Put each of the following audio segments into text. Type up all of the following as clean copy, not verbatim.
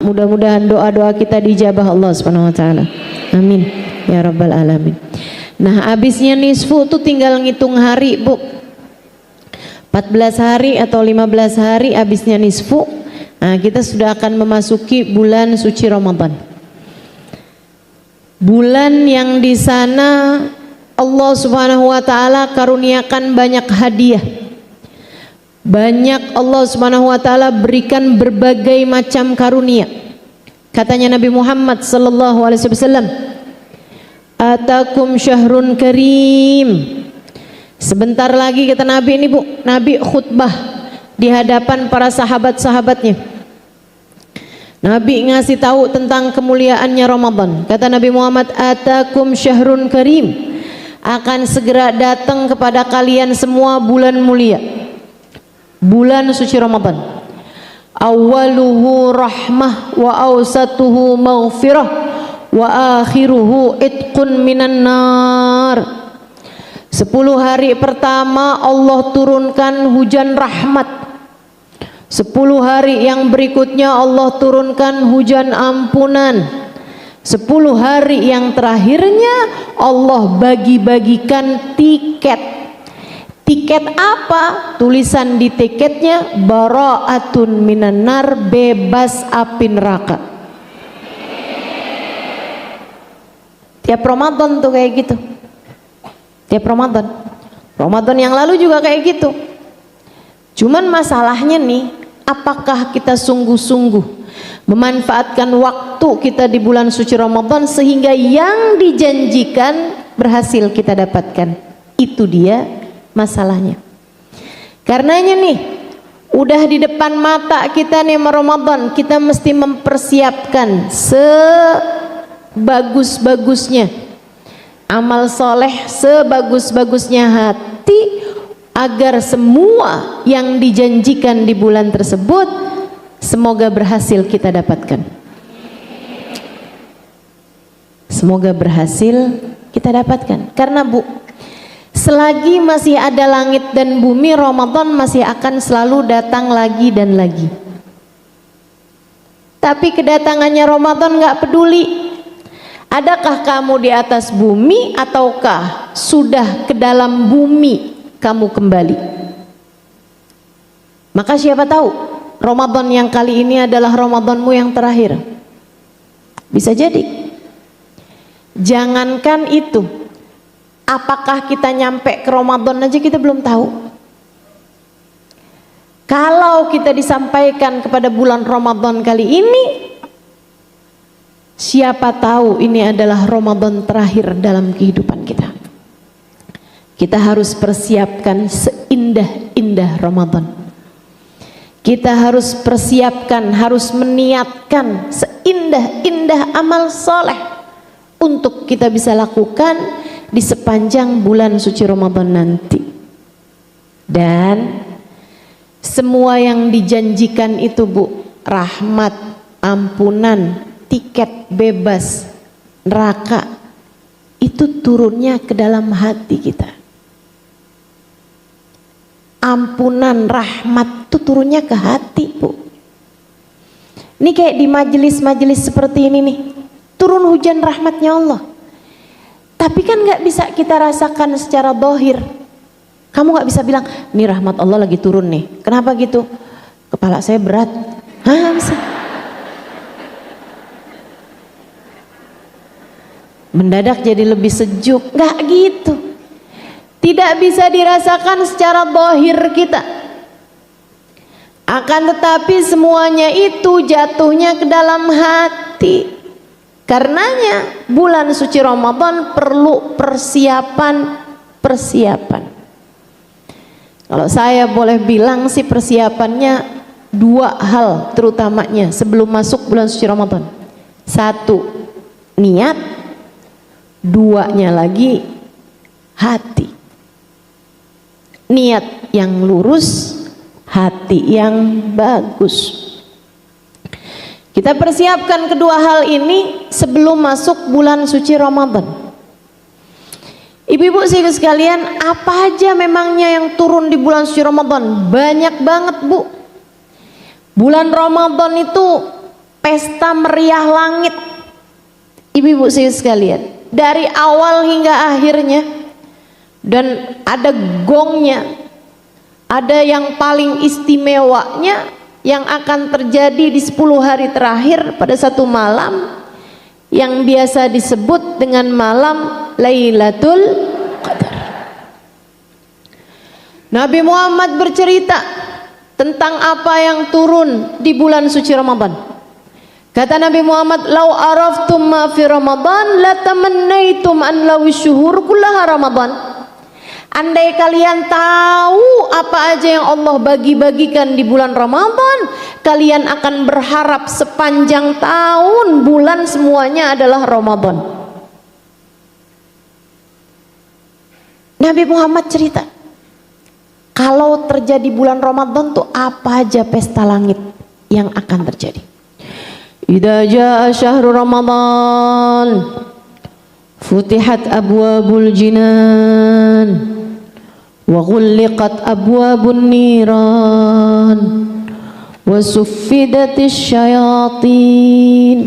Mudah-mudahan doa-doa kita dijabah Allah Subhanahu wa taala. Amin ya rabbal alamin. Nah, habisnya nisfu tuh tinggal ngitung hari, Bu. 14 hari atau 15 hari habisnya nisfu. Nah, kita sudah akan memasuki bulan suci Ramadan. Bulan yang di sana Allah Subhanahu wa taala karuniakan banyak hadiah. Banyak Allah Subhanahu wa taala berikan berbagai macam karunia. Katanya Nabi Muhammad sallallahu alaihi wasallam, "Atakum syahrun karim." Sebentar lagi kata Nabi ini, Bu, Nabi khutbah di hadapan para sahabat-sahabatnya. Nabi ngasih tahu tentang kemuliaannya Ramadan. Kata Nabi Muhammad, "Atakum syahrun karim." Akan segera datang kepada kalian semua bulan mulia, bulan suci Ramadan. Awaluhu rahmah wa awsatuhu maghfirah wa akhiruhu itqun minan nar. 10 hari pertama Allah turunkan hujan rahmat. 10 hari yang berikutnya Allah turunkan hujan ampunan. 10 hari yang terakhirnya Allah bagi-bagikan tiket. Tiket apa? Tulisan di tiketnya, bara'atun minan nar, bebas api neraka. Tiap Ramadan tuh kayak gitu. Tiap Ramadan. Ramadan yang lalu juga kayak gitu. Cuman masalahnya nih, apakah kita sungguh-sungguh memanfaatkan waktu kita di bulan suci Ramadan sehingga yang dijanjikan berhasil kita dapatkan? Itu dia masalahnya. Karenanya nih, udah di depan mata kita nih Ramadan, kita mesti mempersiapkan sebagus-bagusnya amal soleh, sebagus-bagusnya hati, agar semua yang dijanjikan di bulan tersebut semoga berhasil kita dapatkan. Semoga berhasil kita dapatkan. Karena Bu, selagi masih ada langit dan bumi, Ramadan masih akan selalu datang lagi dan lagi. Tapi kedatangannya Ramadan gak peduli. Adakah kamu di atas bumi ataukah sudah ke dalam bumi kamu kembali? Maka siapa tahu Ramadan yang kali ini adalah Ramadanmu yang terakhir. Bisa jadi. Jangankan itu, apakah kita nyampe ke Ramadan aja kita belum tahu. Kalau kita disampaikan kepada bulan Ramadan kali ini, siapa tahu ini adalah Ramadan terakhir dalam kehidupan kita. Kita harus persiapkan seindah-indah Ramadan. Kita harus persiapkan, harus meniatkan seindah-indah amal soleh untuk kita bisa lakukan di sepanjang bulan suci Ramadan nanti. Dan semua yang dijanjikan itu, Bu, rahmat, ampunan, tiket bebas neraka, itu turunnya ke dalam hati kita. Ampunan, rahmat itu turunnya ke hati, Bu. Ini kayak di majelis-majelis seperti ini nih, turun hujan rahmatnya Allah. Tapi kan gak bisa kita rasakan secara zahir. Kamu gak bisa bilang, nih rahmat Allah lagi turun nih. Kenapa gitu? Kepala saya berat. Hah, bisa. Mendadak jadi lebih sejuk. Gak gitu. Tidak bisa dirasakan secara zahir kita. Akan tetapi semuanya itu jatuhnya ke dalam hati. Karenanya bulan suci Ramadan perlu persiapan. Kalau saya boleh bilang sih persiapannya 2 hal terutamanya sebelum masuk bulan suci Ramadan. 1, niat. 2-nya lagi hati. Niat yang lurus, hati yang bagus. Kita persiapkan kedua hal ini sebelum masuk bulan suci Ramadan. Ibu-ibu sekalian, apa aja memangnya yang turun di bulan suci Ramadan? Banyak banget, Bu. Bulan Ramadan itu pesta meriah langit. Ibu-ibu sekalian, dari awal hingga akhirnya, dan ada gongnya, ada yang paling istimewanya yang akan terjadi di 10 hari terakhir pada satu malam yang biasa disebut dengan malam Lailatul Qadar. Nabi Muhammad bercerita tentang apa yang turun di bulan suci Ramadan. Kata Nabi Muhammad, "Lau araftum ma fi Ramadan la tamannaitum an law syuhur kullaha Ramadan." Andai kalian tahu apa aja yang Allah bagi-bagikan di bulan Ramadan, kalian akan berharap sepanjang tahun bulan semuanya adalah Ramadan. Nabi Muhammad cerita, kalau terjadi bulan Ramadan tuh apa aja pesta langit yang akan terjadi. Idza jaa syahrul Ramadan futihat abwabul jinan wa ghulliqat abwabun niran wa suffidatis syayatin.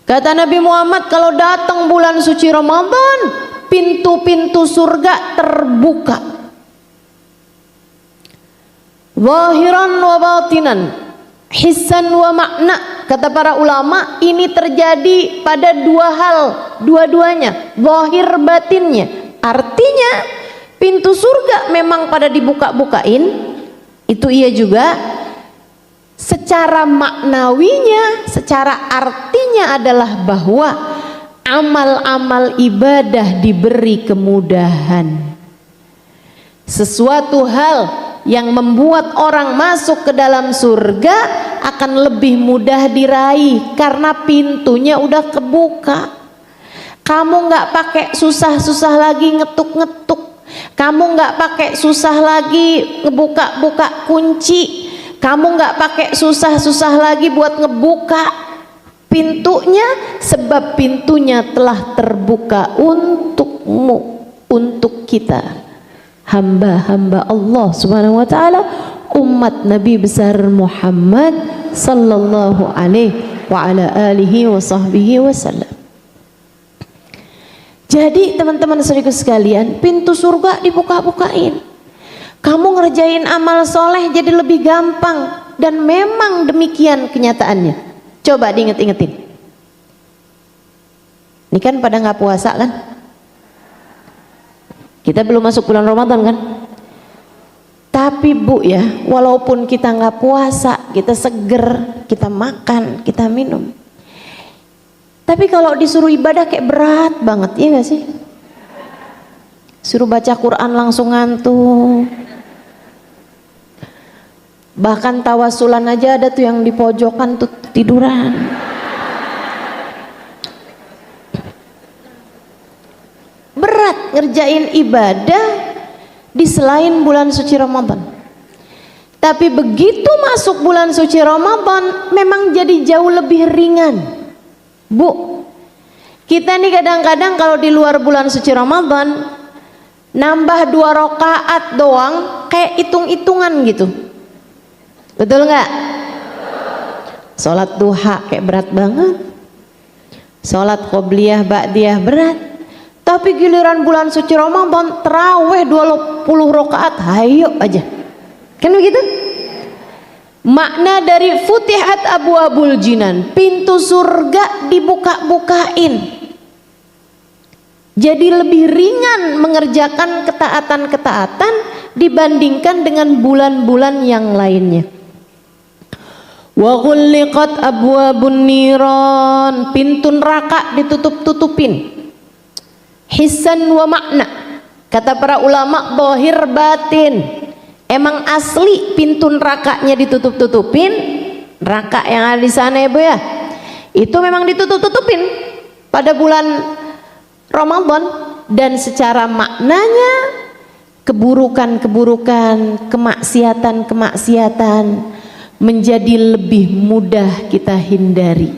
Kata Nabi Muhammad, kalau datang bulan suci Ramadan, pintu-pintu surga terbuka, zahiran wa batinan, hissan wa makna. Kata para ulama, ini terjadi pada dua hal, dua-duanya, zahir batinnya. Artinya pintu surga memang pada dibuka-bukain, itu iya juga. Secara maknawinya, secara artinya adalah bahwa amal-amal ibadah diberi kemudahan. Sesuatu hal yang membuat orang masuk ke dalam surga akan lebih mudah diraih karena pintunya udah kebuka. Kamu nggak pakai susah-susah lagi ngetuk-ngetuk, kamu nggak pakai susah lagi ngebuka-buka kunci, kamu nggak pakai susah-susah lagi buat ngebuka pintunya, sebab pintunya telah terbuka untukmu, untuk kita, hamba-hamba Allah Subhanahu wa taala, umat Nabi besar Muhammad sallallahu alaihi wa ala alihi wa sahbihi wasallam. Jadi teman-teman saudaraku sekalian, pintu surga dibuka-bukain. Kamu ngerjain amal soleh jadi lebih gampang, dan memang demikian kenyataannya. Coba diinget-ingetin. Ini kan pada nggak puasa kan? Kita belum masuk bulan Ramadan kan? Tapi Bu ya, walaupun kita nggak puasa, kita seger, kita makan, kita minum. Tapi kalau disuruh ibadah kayak berat banget, iya gak sih? Suruh baca Quran langsung ngantuk. Bahkan tawasulan aja ada tuh yang di pojokan tuh tiduran. Berat ngerjain ibadah di selain bulan suci Ramadan. Tapi begitu masuk bulan suci Ramadan memang jadi jauh lebih ringan. Bu, kita nih kadang-kadang kalau di luar bulan suci Ramadan nambah 2 rakaat doang kayak hitung-hitungan gitu. Betul nggak? Sholat duha kayak berat banget, sholat qobliyah ba'diyah berat. Tapi giliran bulan suci Ramadan tarawih 20 rakaat, hayo aja. Kan begitu? Makna dari futihat abwabul jinan, pintu surga dibuka-bukain. Jadi lebih ringan mengerjakan ketaatan-ketaatan dibandingkan dengan bulan-bulan yang lainnya. Wa ghulliqat abwabun niran, pintu neraka ditutup-tutupin. Hissan wa makna. Kata para ulama, zahir batin. Emang asli pintu nerakanya ditutup-tutupin. Neraka yang ada di sana ya Bu ya, itu memang ditutup-tutupin pada bulan Ramadan. Dan secara maknanya keburukan-keburukan, kemaksiatan-kemaksiatan menjadi lebih mudah kita hindari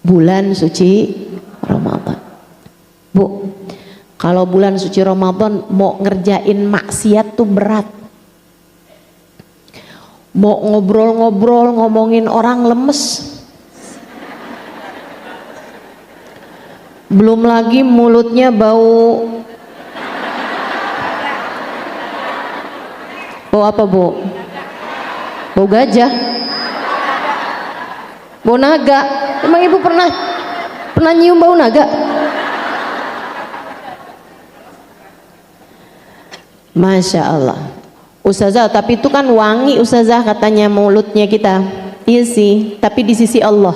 bulan suci Ramadan. Bu, kalau bulan suci Ramadan mau ngerjain maksiat tuh berat. mau ngobrol-ngobrol ngomongin orang lemes. Belum lagi mulutnya bau apa Bu? Bau gajah, bau naga. Emang Ibu pernah nyium bau naga? Masya Allah. Ustazah, tapi itu kan wangi Ustazah katanya mulutnya kita. Iya sih, tapi di sisi Allah.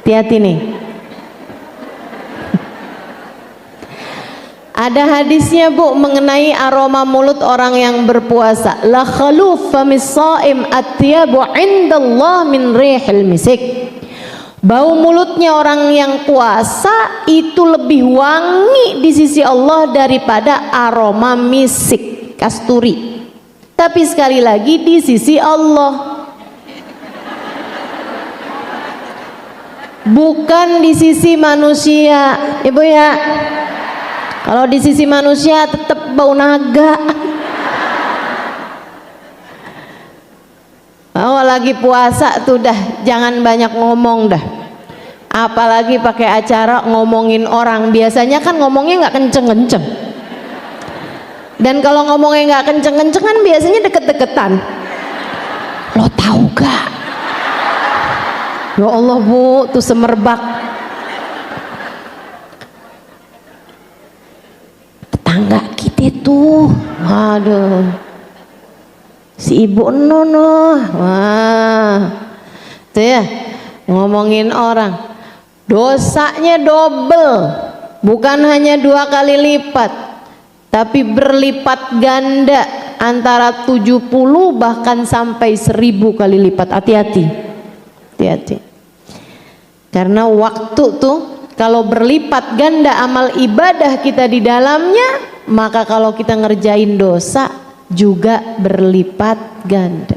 Hati-hati nih. Ada hadisnya Bu mengenai aroma mulut orang yang berpuasa. La khaluf famis shaim atyabu indallah min rihil misik. Bau mulutnya orang yang puasa itu lebih wangi di sisi Allah daripada aroma misik, kasturi. Tapi sekali lagi di sisi Allah, bukan di sisi manusia, Ibu ya. Kalau di sisi manusia tetap bau naga. Oh, lagi puasa tuh dah jangan banyak ngomong dah. Apalagi pakai acara ngomongin orang. Biasanya kan ngomongnya nggak kenceng-kenceng. Dan kalau ngomongnya nggak kenceng-kenceng kan biasanya deket-deketan. Lo tahu gak? Ya Allah Bu, tuh semerbak. Tetangga kita tuh, waduh, si Ibu Nono, wah, tuh ya ngomongin orang, dosanya double, bukan hanya 2 kali lipat, tapi berlipat ganda, antara 70 bahkan sampai 1000 kali lipat. Hati-hati, hati-hati, karena waktu tuh kalau berlipat ganda amal ibadah kita di dalamnya, maka kalau kita ngerjain dosa juga berlipat ganda.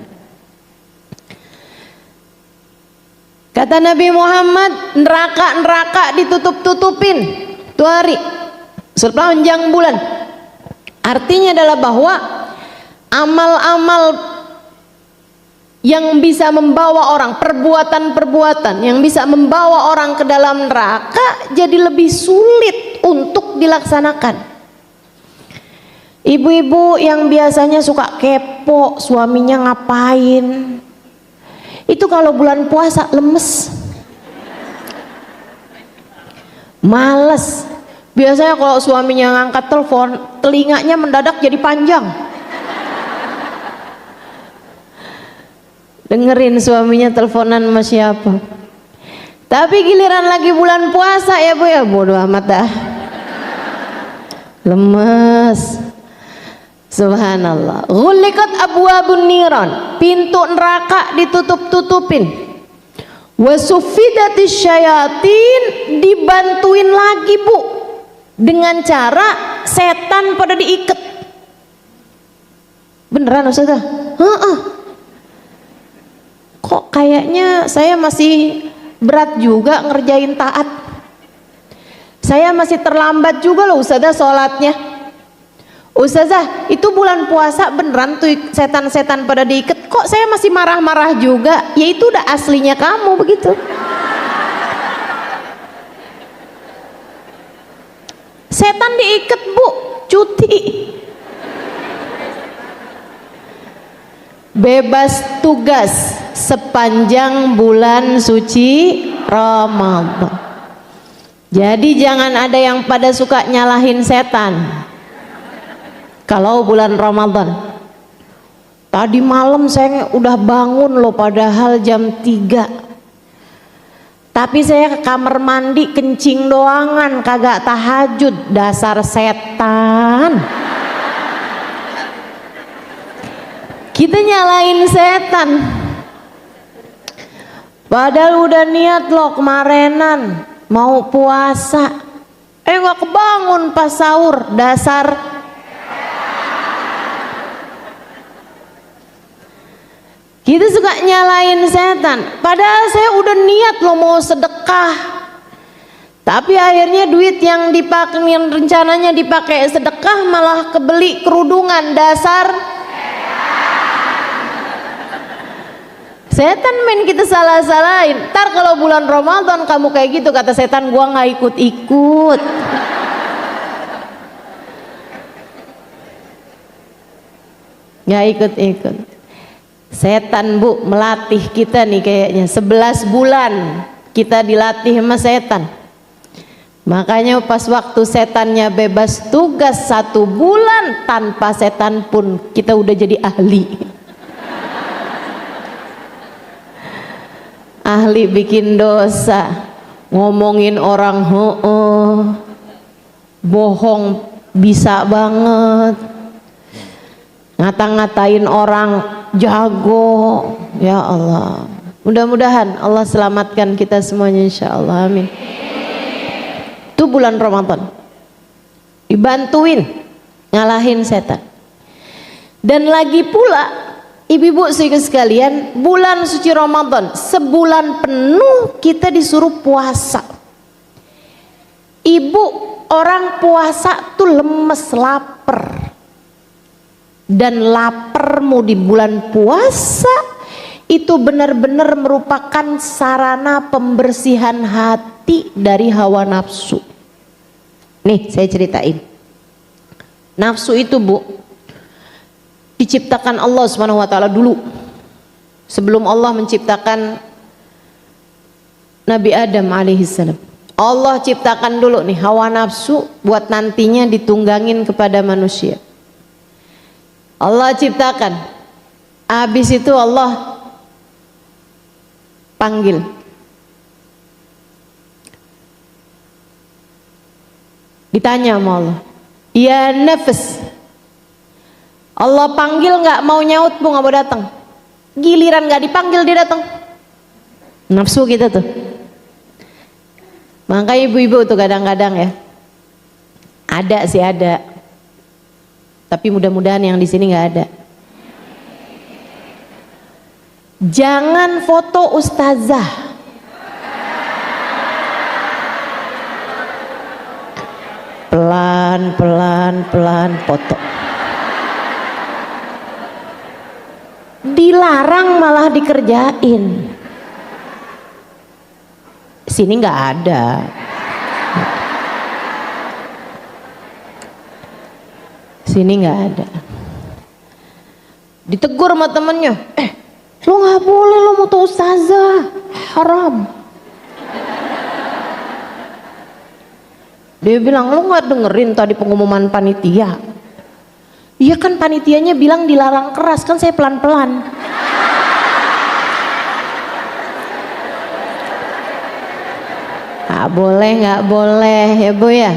Kata Nabi Muhammad, neraka ditutup-tutupin tuh hari sepanjang bulan. Artinya adalah bahwa amal-amal yang bisa membawa orang, perbuatan-perbuatan yang bisa membawa orang ke dalam neraka jadi lebih sulit untuk dilaksanakan. Ibu-ibu yang biasanya suka kepo suaminya ngapain, itu kalau bulan puasa lemes, males. Biasanya kalau suaminya ngangkat telepon, telinganya mendadak jadi panjang, dengerin suaminya teleponan sama siapa. Tapi giliran lagi bulan puasa ya Bu ya, bodo amat dah, lemes. Subhanallah. Ghuliqat abwabun niran, pintu neraka ditutup-tutupin. Wasufidatis syayatin, dibantuin lagi Bu dengan cara setan pada diikat. Beneran Ustazah? Kok kayaknya saya masih berat juga ngerjain taat, saya masih terlambat juga loh Ustazah sholatnya. Ustazah, itu bulan puasa beneran tuh setan-setan pada diikat, kok saya masih marah-marah juga? Ya itu udah aslinya kamu begitu. Setan diikat Bu, cuti, bebas tugas sepanjang bulan suci Ramadan. Jadi jangan ada yang pada suka nyalahin setan kalau bulan Ramadan. Tadi malam saya udah bangun loh, padahal jam 3, tapi saya ke kamar mandi kencing doangan, kagak tahajud. Dasar setan. Kita nyalain setan, padahal udah niat loh kemarinan mau puasa, nggak kebangun pas sahur. Dasar kita suka nyalain setan, padahal saya udah niat loh mau sedekah, tapi akhirnya duit yang dipakai, yang rencananya dipakai sedekah malah kebeli kerudungan. Dasar Setan main kita salah-salahin. Ntar kalau bulan Ramadan kamu kayak gitu, kata setan, gua nggak ikut-ikut. Nggak ikut-ikut. Setan Bu melatih kita nih kayaknya 11 bulan kita dilatih sama setan. Makanya pas waktu setannya bebas tugas 1 bulan, tanpa setan pun kita udah jadi ahli. Ahli bikin dosa, ngomongin orang bohong bisa banget, ngata-ngatain orang jago. Ya Allah, mudah-mudahan Allah selamatkan kita semuanya insyaallah, amin. Itu bulan Ramadan dibantuin ngalahin setan. Dan lagi pula ibu-ibu sekalian, bulan suci Ramadan sebulan penuh kita disuruh puasa. Ibu, orang puasa tuh lemes, lapar. Dan laparmu di bulan puasa itu benar-benar merupakan sarana pembersihan hati dari hawa nafsu. Nih saya ceritain. Nafsu itu Bu diciptakan Allah Subhanahu wa taala dulu. Sebelum Allah menciptakan Nabi Adam alaihissalam. Allah ciptakan dulu nih hawa nafsu buat nantinya ditunggangin kepada manusia. Allah ciptakan. Habis itu Allah panggil. Ditanya sama Allah, ya nafas. Allah panggil nggak mau nyaut Bu, nggak mau datang. Giliran nggak dipanggil dia datang. Nafsu kita tuh. Makanya ibu-ibu tuh kadang-kadang ya, ada sih ada, tapi mudah-mudahan yang di sini nggak ada. Jangan foto ustazah. Pelan foto. Dilarang malah dikerjain. Sini nggak ada. Sini nggak ada. Ditegur sama temennya, lo nggak boleh lo foto ustazah, haram. Dia bilang, lo nggak dengerin tadi pengumuman panitia? Iya kan panitianya bilang dilarang keras, kan saya pelan-pelan. Nggak boleh ya Bu ya.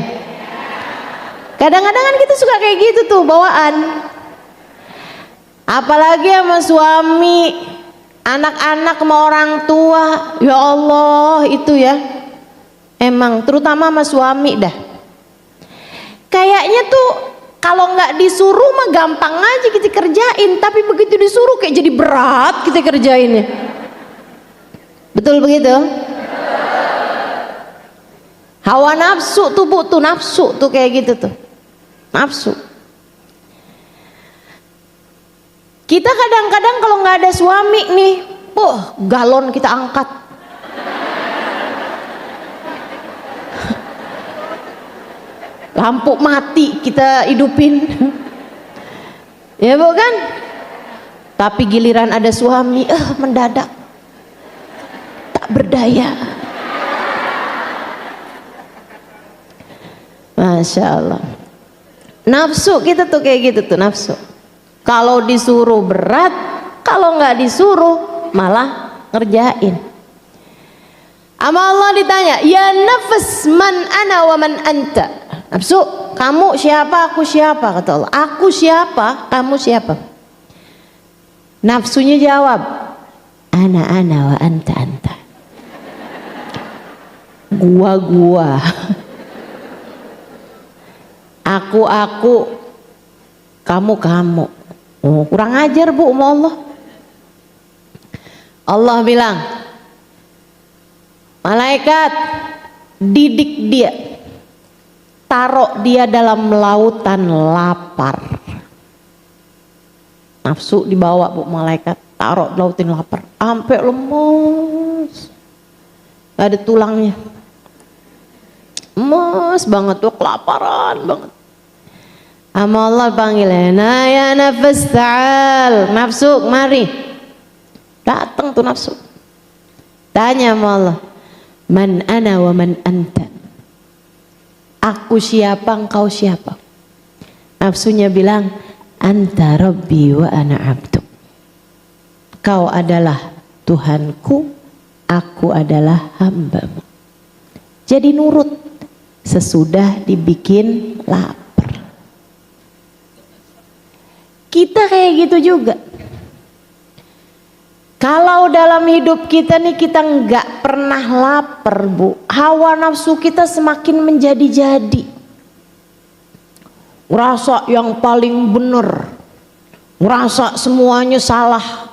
Kadang-kadang kan kita suka kayak gitu tuh bawaan. Apalagi sama suami, anak-anak sama orang tua. Ya Allah itu ya. Emang terutama sama suami dah. Kayaknya tuh kalau nggak disuruh mah gampang aja kita kerjain, tapi begitu disuruh kayak jadi berat kita kerjainnya. Betul begitu? Hawa nafsu tuh Bu, tuh nafsu tuh kayak gitu tuh. Nafsu. Kita kadang-kadang kalau nggak ada suami nih, galon kita angkat. Lampu mati kita hidupin. Ya Bu kan? Tapi giliran ada suami, mendadak tak berdaya. Masya Allah. Nafsu kita tuh kayak gitu tuh, nafsu. Kalau disuruh berat, kalau nggak disuruh malah ngerjain. Ama Allah ditanya, ya nafas man ana wa man anta. Nafsu, kamu siapa, aku siapa? Kata Allah, aku siapa, kamu siapa? Nafsunya jawab, ana wa anta. Gua. Aku, kamu. Oh, kurang ajar Bu sama Allah. Allah bilang, malaikat didik dia, taruh dia dalam lautan lapar. Nafsu dibawa Bu malaikat. taruh lautin lapar, sampai lemes, gak ada tulangnya, lemes banget tuh, kelaparan banget. Ama Allah panggil, nah ya nafas ta'al, nafsu mari, datang tuh nafsu, tanya sama Allah, man ana wa man anta, aku siapa, engkau siapa? Nafsunya bilang, anta rabbi wa ana abdu, kau adalah Tuhanku, aku adalah hambamu. Jadi nurut sesudah dibikin lapar. Kita kayak gitu juga. Kalau dalam hidup kita nih kita nggak pernah lapar, Bu, hawa nafsu kita semakin menjadi-jadi. Ngerasa yang paling bener, ngerasa semuanya salah.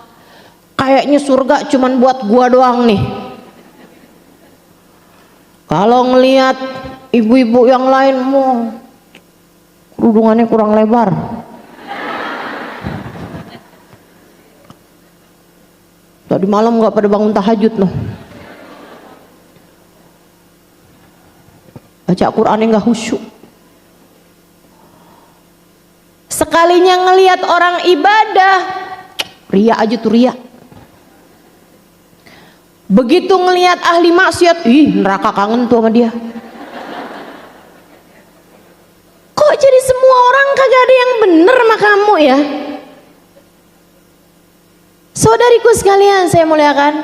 Kayaknya surga cuman buat gua doang nih. Kalau ngelihat ibu-ibu yang lain, mau kerudungannya kurang lebar, tadi malam nggak pada bangun tahajud loh, baca Qurannya nggak khusyuk. Sekalinya ngelihat orang ibadah, ria aja tuh, ria. Begitu ngelihat ahli maksiat, ih neraka kangen tuh sama dia. Kok jadi semua orang kagak ada yang bener sama kamu ya? Saudariku sekalian saya muliakan,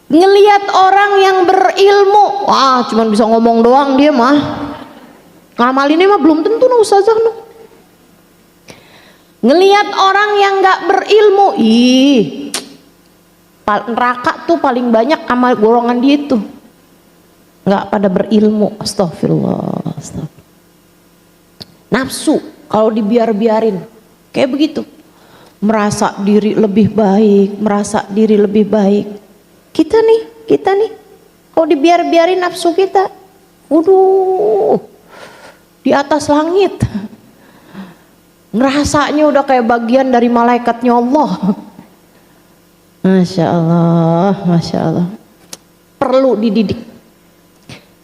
ngelihat orang yang berilmu, wah cuman bisa ngomong doang dia mah, ngamalinnya mah belum tentu no ustazah no. Ngelihat orang yang nggak berilmu, ih neraka tuh paling banyak amal golongan dia itu nggak pada berilmu. Astagfirullah, astagfirullah. Nafsu kalau dibiar-biarin kayak begitu, merasa diri lebih baik, merasa diri lebih baik. Kita nih kalau dibiar-biarin nafsu kita, waduh, di atas langit, ngerasanya udah kayak bagian dari malaikatnya Allah. Masya Allah, Masya Allah. Perlu dididik.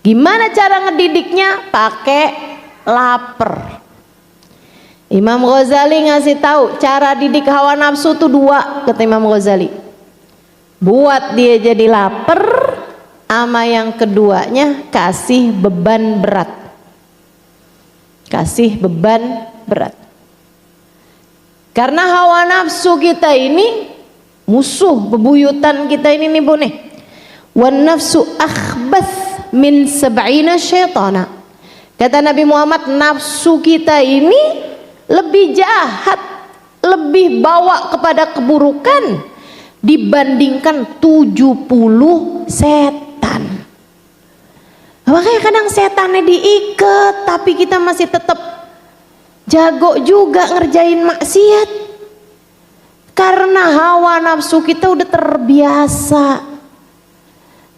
Gimana cara ngedidiknya? Pakai lapar. Imam Ghazali ngasih tahu cara didik hawa nafsu tuh dua, kata Imam Ghazali. Buat dia jadi lapar, sama yang keduanya kasih beban berat. Kasih beban berat. Karena hawa nafsu kita ini musuh bebuyutan kita ini nih, Bu nih. Wan nafsu akhbath min sab'ina syaitana. Kata Nabi Muhammad, nafsu kita ini lebih jahat, lebih bawa kepada keburukan dibandingkan 70 setan. Makanya kadang setannya diikat, tapi kita masih tetap jago juga ngerjain maksiat. Karena hawa nafsu kita udah terbiasa.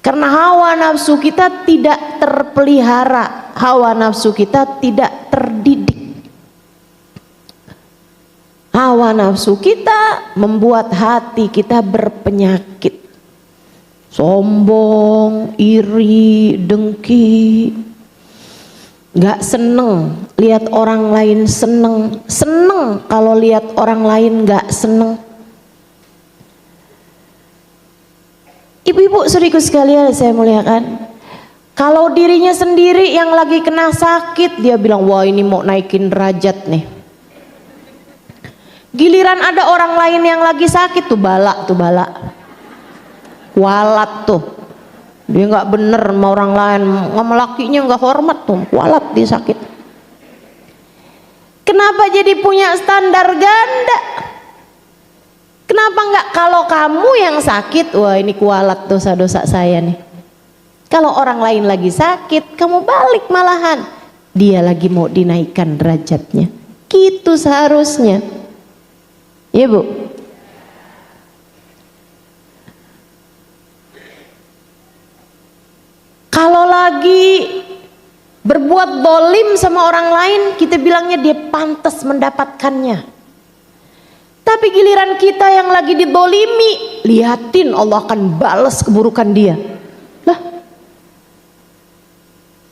Karena hawa nafsu kita tidak terpelihara, hawa nafsu kita tidak terdidik. Hawa nafsu kita membuat hati kita berpenyakit. Sombong, iri, dengki. Gak seneng lihat orang lain seneng, seneng kalau lihat orang lain gak seneng. Ibu-ibu saudariku sekalian saya muliakan, kalau dirinya sendiri yang lagi kena sakit, dia bilang wah ini mau naikin derajat nih. Giliran ada orang lain yang lagi sakit tuh bala, kualat tuh, dia nggak bener sama orang lain, sama lakinya nggak hormat tuh, kualat dia sakit. Kenapa jadi punya standar ganda? Kenapa nggak kalau kamu yang sakit, wah ini kualat dosa-dosa saya nih. Kalau orang lain lagi sakit, kamu balik malahan, dia lagi mau dinaikkan derajatnya. Gitu seharusnya. Iya Bu. Kalau lagi berbuat dolim sama orang lain, kita bilangnya dia pantas mendapatkannya. Tapi giliran kita yang lagi didolimi, lihatin Allah akan balas keburukan dia. Lah,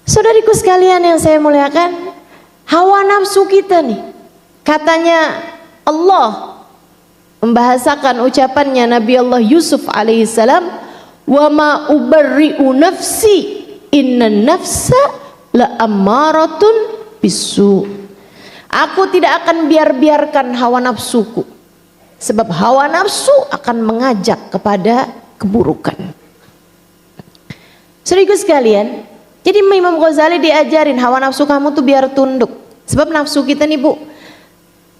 saudariku sekalian yang saya muliakan, hawa nafsu kita nih, katanya Allah membahasakan ucapannya Nabi Allah Yusuf alaihissalam, wa ma ubarri'u nafsi innan nafsa la ammaratun bisu. Aku tidak akan biarkan hawa nafsuku, sebab hawa nafsu akan mengajak kepada keburukan. Saudaraku sekalian, jadi Imam Ghazali diajarin hawa nafsu kamu tuh biar tunduk. Sebab nafsu kita nih Bu,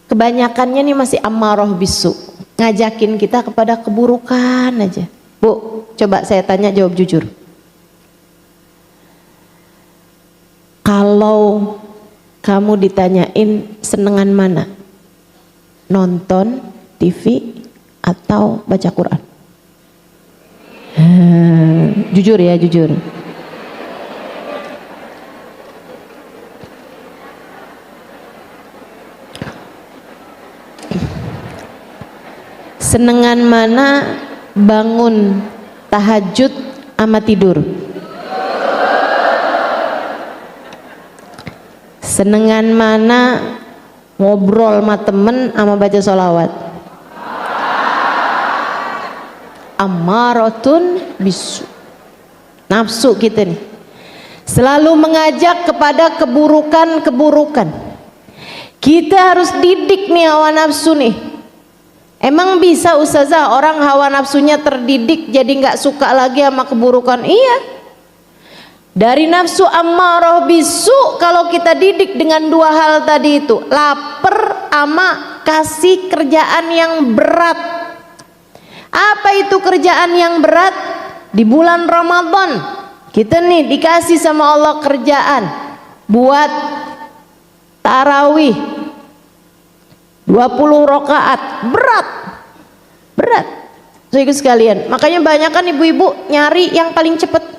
kebanyakannya nih masih ammarah bisu, ngajakin kita kepada keburukan aja. Bu, coba saya tanya, jawab jujur. Kalau kamu ditanyain senengan mana? Nonton TV atau baca Quran? Jujur ya, jujur. Senengan mana bangun tahajud sama tidur? Senengan mana ngobrol sama temen sama baca sholawat? Ammaratun bisu. Nafsu kita nih selalu mengajak kepada keburukan-keburukan. Kita harus didik nih hawa nafsu nih. Emang bisa ustazah orang hawa nafsunya terdidik jadi nggak suka lagi sama keburukan? Iya. Dari nafsu ammarah bisu, kalau kita didik dengan dua hal tadi itu, lapar sama kasih kerjaan yang berat. Apa itu kerjaan yang berat? Di bulan Ramadan kita nih dikasih sama Allah kerjaan buat tarawih 20 rakaat, berat. Saudara sekalian, makanya banyak kan ibu-ibu nyari yang paling cepat.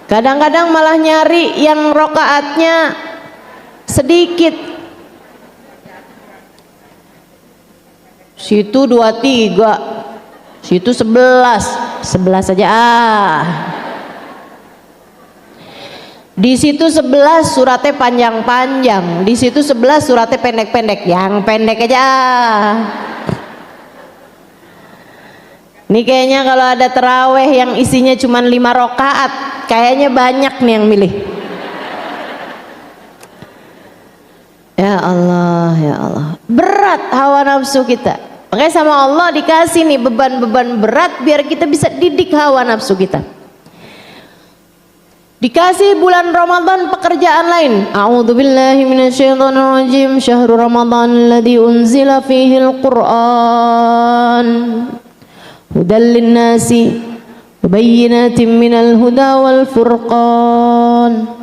Kadang-kadang malah nyari yang rakaatnya sedikit. Situ 23, situ 11 saja Di situ 11 suratnya panjang-panjang, di situ 11 suratnya pendek-pendek, yang pendek aja. Ini kayaknya kalau ada terawih yang isinya cuma 5 rakaat, kayaknya banyak nih yang milih. Ya Allah, ya Allah, berat hawa nafsu kita. Makanya sama Allah dikasih nih beban-beban berat biar kita bisa didik hawa nafsu kita. Dikasih bulan Ramadan pekerjaan lain. A'udzubillahi minasyaitonirrajim. Syahrul Ramadan alladzi unzila fihil Qur'an hudal linnasi wa bayyinatin minal huda wal furqan.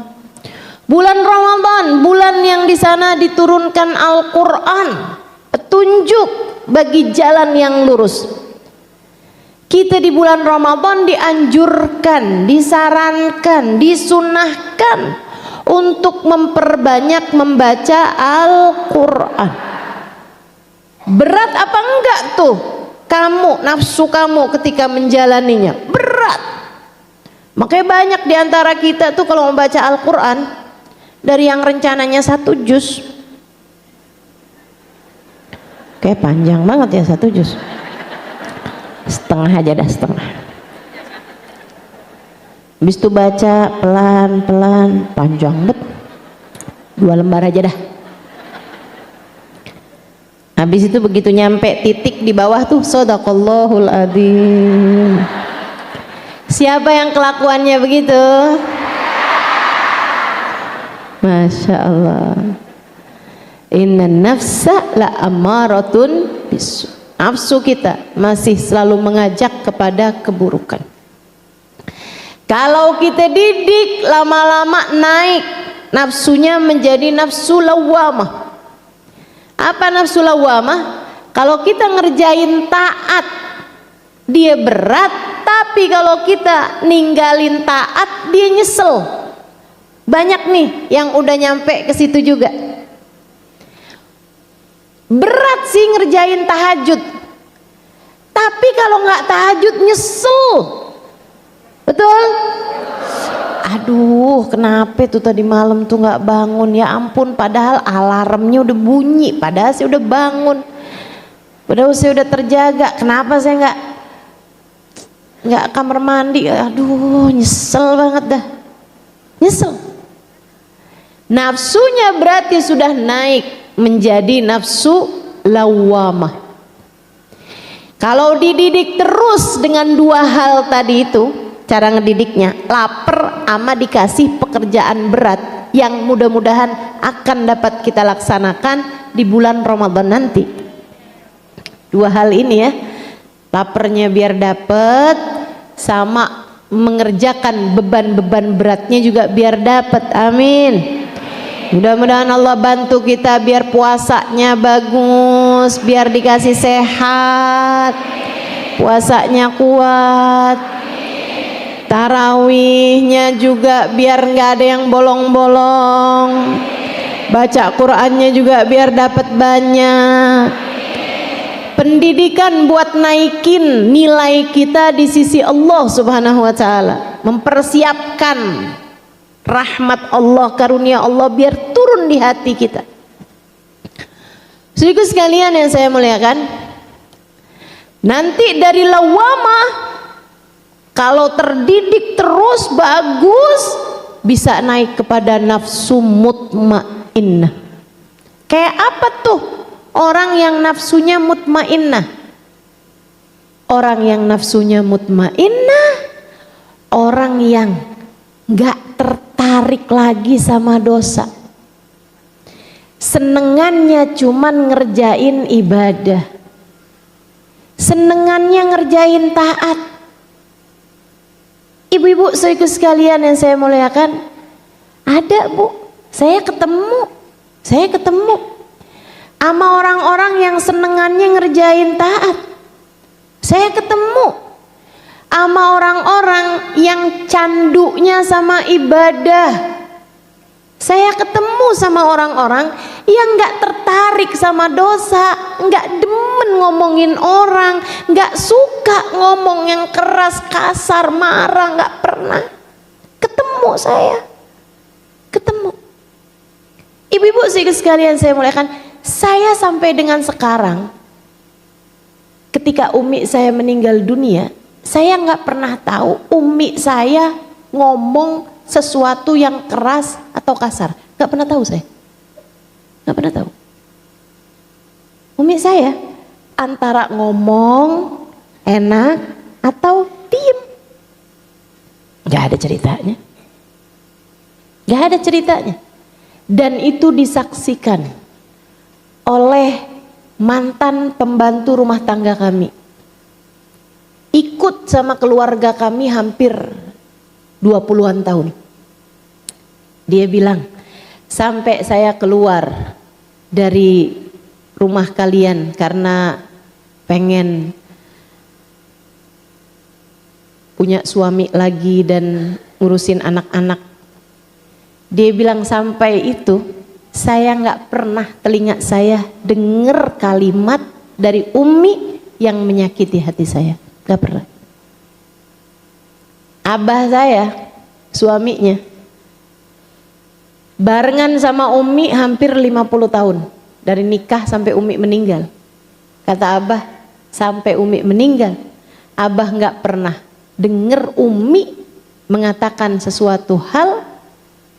Bulan Ramadan, bulan yang di sana diturunkan Al-Qur'an, petunjuk bagi jalan yang lurus. Kita di bulan Ramadan dianjurkan, disarankan, disunahkan untuk memperbanyak membaca Al-Quran. Berat apa enggak tuh kamu, nafsu kamu ketika menjalaninya? Berat. Makanya banyak diantara kita tuh kalau membaca Al-Quran, dari yang rencananya 1 juz, kayak panjang banget ya 1 juz, setengah aja dah, setengah. Habis itu baca pelan-pelan, panjang bet, 2 lembar aja dah. Habis itu begitu nyampe titik di bawah tuh, Shadaqallahul adzim. Siapa yang kelakuannya begitu? Masya Allah. Inna nafsa la ammaratun bisu. Nafsu kita masih selalu mengajak kepada keburukan. Kalau kita didik, lama-lama naik nafsunya menjadi nafsu lawamah. Apa nafsu lawamah? Kalau kita ngerjain taat dia berat, tapi kalau kita ninggalin taat dia nyesel. Banyak nih yang udah nyampe ke situ juga. Berat sih ngerjain tahajud, tapi kalau nggak tahajud nyesel, betul? Aduh, kenapa tuh tadi malam tuh nggak bangun, ya ampun, padahal alarmnya udah bunyi, padahal saya udah bangun, padahal saya udah terjaga, kenapa saya nggak kamar mandi? Aduh, nyesel banget dah, nyesel. Nafsunya berarti sudah naik menjadi nafsu lawamah. Kalau dididik terus dengan dua hal tadi itu, cara ngedidiknya, lapar sama dikasih pekerjaan berat yang mudah-mudahan akan dapat kita laksanakan di bulan Ramadan nanti. Dua hal ini ya, laparnya biar dapat, sama mengerjakan beban-beban beratnya juga biar dapat. Amin. Mudah-mudahan Allah bantu kita biar puasanya bagus, biar dikasih sehat, puasanya kuat, tarawihnya juga biar nggak ada yang bolong-bolong, baca Qur'annya juga biar dapat banyak. Pendidikan buat naikin nilai kita di sisi Allah Subhanahu wa Ta'ala, mempersiapkan rahmat Allah, karunia Allah biar turun di hati kita. Saudaraku sekalian yang saya muliakan, nanti dari lawamah kalau terdidik terus bagus bisa naik kepada nafsu mutmainnah. Kayak apa tuh orang yang nafsunya mutmainnah? Orang yang nafsunya mutmainnah, orang yang nggak tertarik lagi sama dosa, senengannya cuman ngerjain ibadah, senengannya ngerjain taat. Ibu-ibu saudaraku sekalian yang saya muliakan, ada bu, saya ketemu sama orang-orang yang senengannya ngerjain taat. Saya ketemu sama orang-orang yang candunya sama ibadah. Saya ketemu sama orang-orang yang nggak tertarik sama dosa, nggak demen ngomongin orang, nggak suka ngomong yang keras, kasar, marah, nggak pernah. Ketemu saya, ketemu. Ibu-ibu sekalian saya muliakan, saya sampai dengan sekarang, ketika umi saya meninggal dunia, saya nggak pernah tahu umi saya ngomong sesuatu yang keras atau kasar. Nggak pernah tahu saya. Nggak pernah tahu. Umi saya antara ngomong enak atau diem. Nggak ada ceritanya. Nggak ada ceritanya. Dan itu disaksikan oleh mantan pembantu rumah tangga kami. Ikut sama keluarga kami hampir 20-an tahun. Dia bilang, sampai saya keluar dari rumah kalian karena pengen punya suami lagi dan ngurusin anak-anak. Dia bilang sampai itu saya nggak pernah, telinga saya dengar kalimat dari umi yang menyakiti hati saya. Gak pernah. Abah saya, suaminya, barengan sama umi hampir 50 tahun. Dari nikah sampai umi meninggal. Kata Abah, sampai umi meninggal, Abah gak pernah dengar umi mengatakan sesuatu hal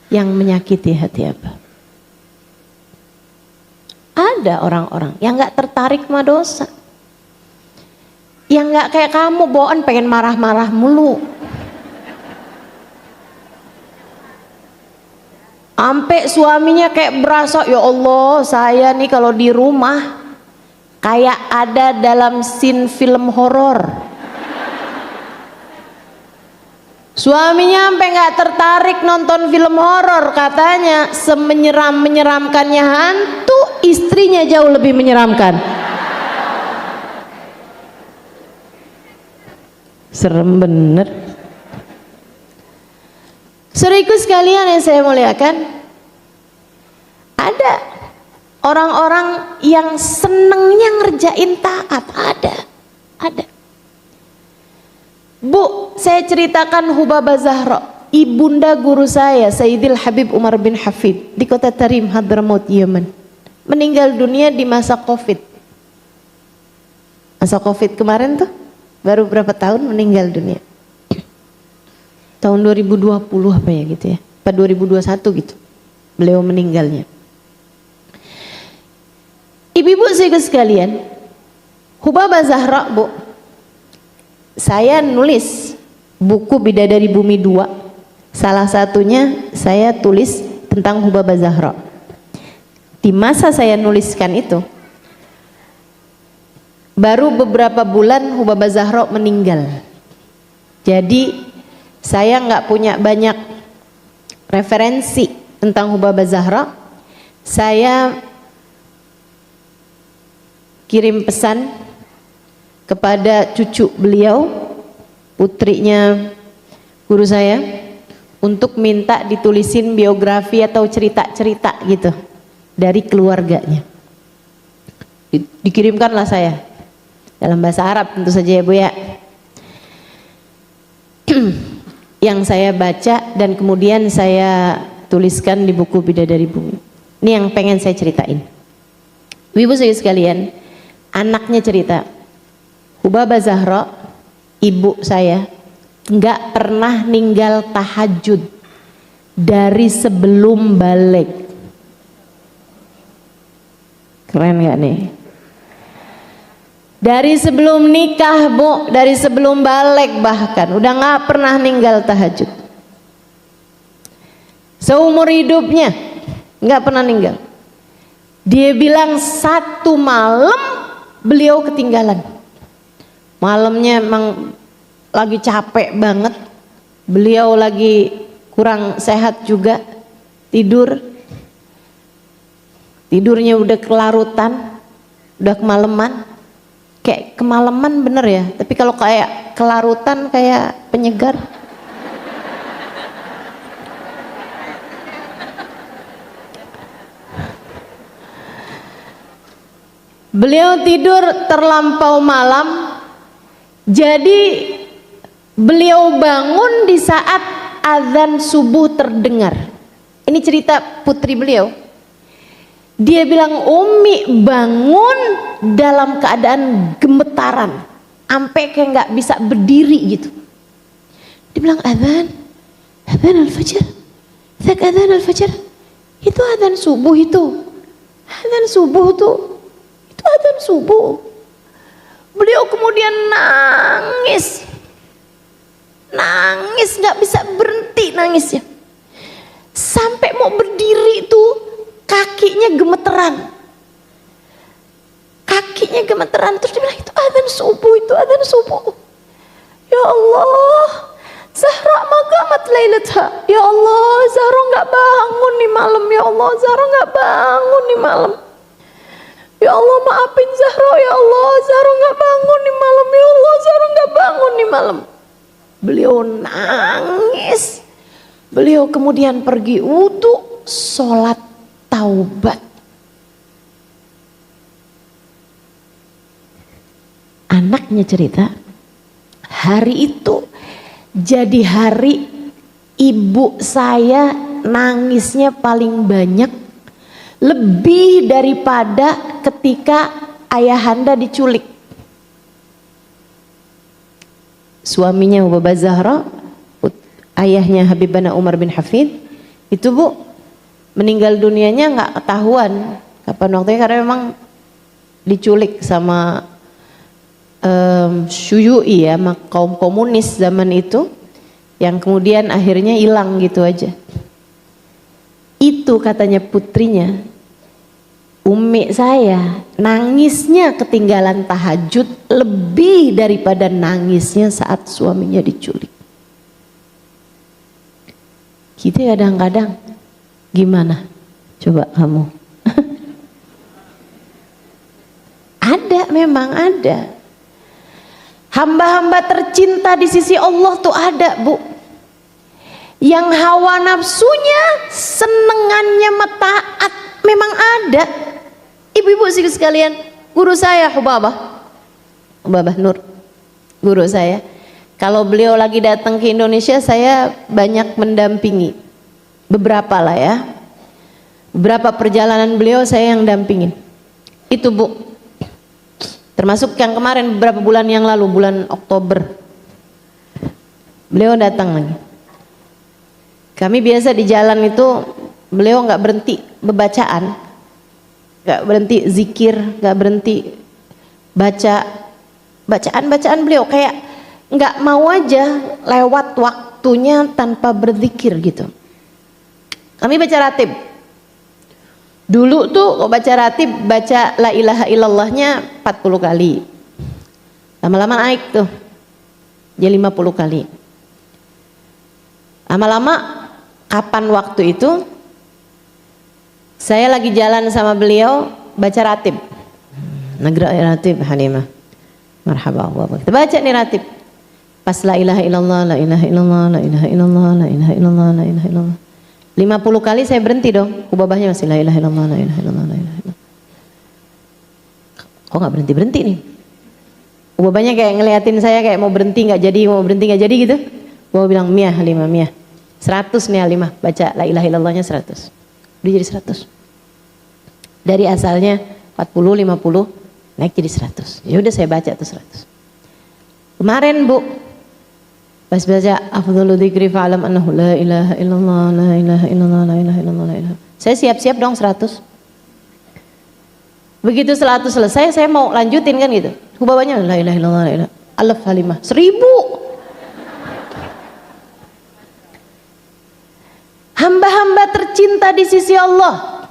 yang menyakiti hati Abah. Ada orang-orang yang gak tertarik sama dosa, yang nggak kayak kamu bawaan pengen marah-marah mulu, sampai suaminya kayak berasa, ya Allah saya nih kalau di rumah kayak ada dalam scene film horor. Suaminya sampai nggak tertarik nonton film horor, katanya semenyeram-menyeramkannya hantu, istrinya jauh lebih menyeramkan. Serem bener. Saudaraku sekalian yang saya muliakan, ada orang-orang yang senengnya ngerjain taat, ada. Bu, saya ceritakan Hubabah Zahra, ibunda guru saya Sayyidil Habib Umar bin Hafid di kota Tarim, Hadramaut, Yaman, meninggal dunia di masa Covid. Masa Covid kemarin tuh, baru berapa tahun meninggal dunia, tahun 2020 apa ya gitu ya, apa 2021 gitu beliau meninggalnya. Ibu-ibu sekalian, Hubabah Zahra, Bu, saya nulis buku Bidadari Bumi 2. Salah satunya saya tulis tentang Hubabah Zahra. Di masa saya nuliskan itu, baru beberapa bulan Hubabah Zahra meninggal. Jadi saya nggak punya banyak referensi tentang Hubabah Zahra. Saya kirim pesan kepada cucu beliau, putrinya guru saya, untuk minta ditulisin biografi atau cerita-cerita gitu dari keluarganya. Dikirimkanlah saya dalam bahasa Arab tentu saja ya Bu ya. Yang saya baca dan kemudian saya tuliskan di buku Bidadari Bumi. Ini yang pengen saya ceritain. Ibu sekalian, anaknya cerita, Hubabah Zahra, ibu saya, nggak pernah ninggal tahajud dari sebelum balik. Keren nggak nih? Dari sebelum nikah, Bu, dari sebelum balik bahkan udah nggak pernah ninggal tahajud. Seumur hidupnya nggak pernah ninggal. Dia bilang satu malam beliau ketinggalan. Malamnya emang lagi capek banget, beliau lagi kurang sehat juga, tidurnya udah kelarutan, udah kemalaman. Kayak kemalaman bener ya, tapi kalau kayak kelarutan kayak penyegar. Beliau tidur terlampau malam, jadi beliau bangun di saat azan subuh terdengar. Ini cerita putri beliau. Dia bilang, Umi bangun dalam keadaan gemetaran, sampai kayak nggak bisa berdiri gitu. Dia bilang azan al-fajr, azan al-fajr, itu azan subuh itu, azan subuh tuh, itu azan subuh. Beliau kemudian nangis nggak bisa berhenti nangisnya, sampai mau berdiri tuh kakinya gemeteran, terus dia bilang itu adzan subuh. Ya Allah, Zahra magamat lailatha, ya Allah, Zahra nggak bangun nih malam, ya Allah, Zahra nggak bangun nih malam, ya Allah maafin Zahra, ya Allah, Zahra nggak bangun nih malam, ya Allah, Zahra nggak bangun nih malam. Beliau nangis, beliau kemudian pergi wudu, sholat taubat. Anaknya cerita, hari itu jadi hari ibu saya nangisnya paling banyak, lebih daripada ketika ayahanda diculik. Suaminya Hubabah Zahra, ayahnya Habibana Umar bin Hafid, itu Bu, meninggal dunianya nggak ketahuan kapan waktunya, karena memang diculik sama Syuyu'i ya, kaum komunis zaman itu, yang kemudian akhirnya hilang gitu aja. Itu katanya putrinya, Umi saya nangisnya ketinggalan tahajud lebih daripada nangisnya saat suaminya diculik. Kita kadang-kadang gimana? Coba kamu. Ada, memang ada. Hamba-hamba tercinta di sisi Allah tuh ada, Bu. Yang hawa nafsunya, senengannya mataat, memang ada. Ibu-ibu sekalian, guru saya Hubabah Nur, guru saya. Kalau beliau lagi datang ke Indonesia, saya banyak mendampingi. Beberapa lah ya. Beberapa perjalanan beliau saya yang dampingin. Itu Bu. Termasuk yang kemarin beberapa bulan yang lalu, bulan Oktober. Beliau datang lagi. Kami biasa di jalan itu, beliau nggak berhenti bebacaan, nggak berhenti zikir, nggak berhenti bacaan beliau, kayak nggak mau aja lewat waktunya tanpa berzikir gitu. Kami baca ratib. Dulu tuh kalau baca ratib, baca la ilaha illallahnya 40 kali. Lama-lama naik tuh jadi 50 kali. Lama-lama kapan waktu itu saya lagi jalan sama beliau baca ratib. Nagra ratib Hanimah. Marhaba Allah. Kita baca nih ratib. Pas la ilaha illallah, la ilaha illallah, la ilaha illallah, la ilaha illallah, la ilaha illallah. 50 kali saya berhenti dong. Ubabahnya masih la ilaha illallah, la ilaha illallah, la ilaha illallah. Kok enggak berhenti-berhenti nih? Ubabahnya kayak ngeliatin saya kayak mau berhenti enggak jadi gitu. Gua bilang Mia Halimah, Mia 100 nih Halimah, baca la ilaha illallahnya 100. Udah jadi 100. Dari asalnya 40, 50 naik jadi 100. Ya udah saya baca tuh 100. Kemarin Bu, pas baca afdhalu dzikri fa'lam annahu la ilaha illallah, la ilaha illallah, la ilaha illallah, la ilaha. Saya siap-siap dong 100. Begitu 100 selesai, saya mau lanjutin kan gitu. Hubabahnya la ilaha illallah, la ilaha. Alaf Halimah 1000. Hamba-hamba tercinta di sisi Allah.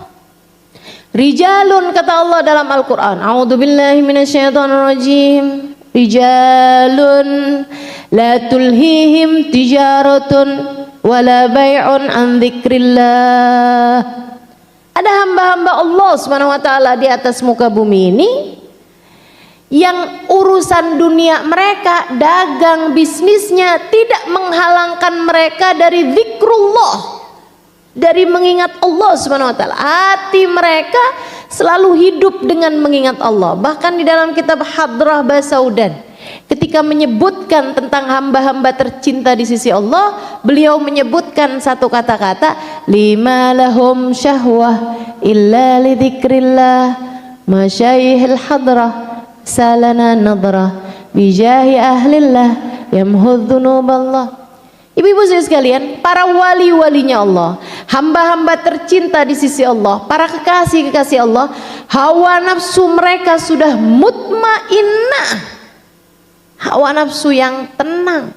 Rijalun, kata Allah dalam Al-Quran, a'udzubillahi minasyaitonirrajim. Rijalun la tulhihim tijaratun wala bai'un an dzikrillah. Ada hamba-hamba Allah Subhanahu wa taala di atas muka bumi ini yang urusan dunia mereka, dagang, bisnisnya tidak menghalangkan mereka dari zikrullah, dari mengingat Allah Subhanahu wa taala. Hati mereka selalu hidup dengan mengingat Allah. Bahkan di dalam kitab Hadrah Basaudan, ketika menyebutkan tentang hamba-hamba tercinta di sisi Allah, beliau menyebutkan satu kata-kata, lima lahum syahwah illa li dzikrillah masyayihil hadrah salana nadrah bijahi ahlillah yamhud dzunuballah. Ibu-ibu sekalian, para wali-walinya Allah, hamba-hamba tercinta di sisi Allah, para kekasih-kekasih Allah, hawa nafsu mereka sudah mutmainnah, hawa nafsu yang tenang.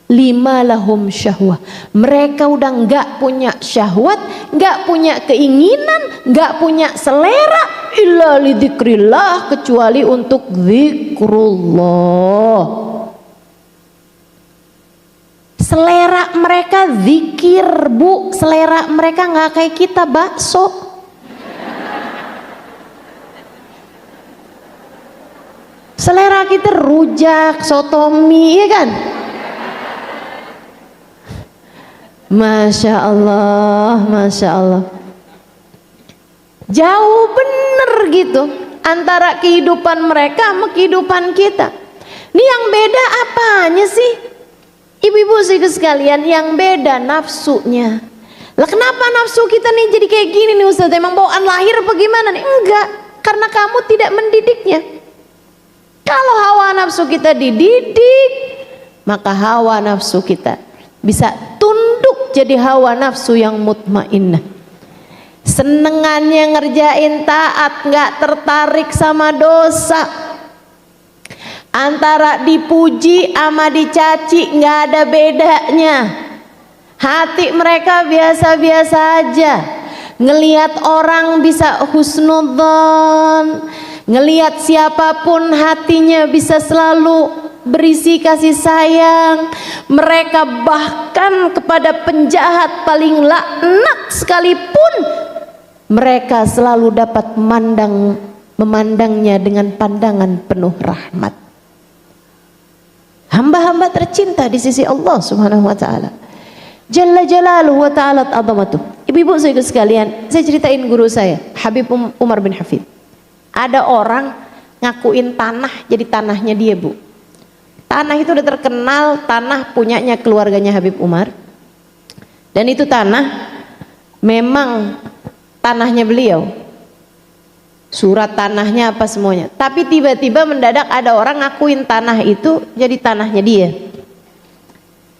Lima lahum syahwah, mereka udah nggak punya syahwat, nggak punya keinginan, nggak punya selera illa lidzikrillah, kecuali untuk zikrullah. Selera mereka zikir Bu, selera mereka nggak kayak kita bakso. Selera kita rujak, sotomi, ya kan? Masya Allah, Masya Allah. Jauh bener gitu antara kehidupan mereka sama kehidupan kita. Ini yang beda apanya sih? Ibu-ibu sekalian, yang beda nafsunya. Lah kenapa nafsu kita nih jadi kayak gini nih Ustaz? Emang bawaan lahir apa gimana nih? Enggak, karena kamu tidak mendidiknya. Kalau hawa nafsu kita dididik, maka hawa nafsu kita bisa tunduk jadi hawa nafsu yang mutmainnah. Senengannya ngerjain taat, nggak tertarik sama dosa. Antara dipuji sama dicaci nggak ada bedanya. Hati mereka biasa-biasa aja. Ngelihat orang bisa husnudzon, ngelihat siapapun hatinya bisa selalu berisi kasih sayang. Mereka bahkan kepada penjahat paling laknat sekalipun, mereka selalu dapat memandangnya dengan pandangan penuh rahmat. Hamba-hamba tercinta di sisi Allah Subhanahu wa taala. Jalla jalaluhu wa ta'ala azamatuh. Ibu-ibu sekalian, saya ceritain guru saya, Habib Umar bin Hafid. Ada orang ngakuin tanah jadi tanahnya dia, Bu. Tanah itu udah terkenal, tanah punyanya keluarganya Habib Umar. Dan itu tanah memang tanahnya beliau. Surat tanahnya apa semuanya. Tapi tiba-tiba mendadak ada orang ngakuin tanah itu jadi tanahnya dia.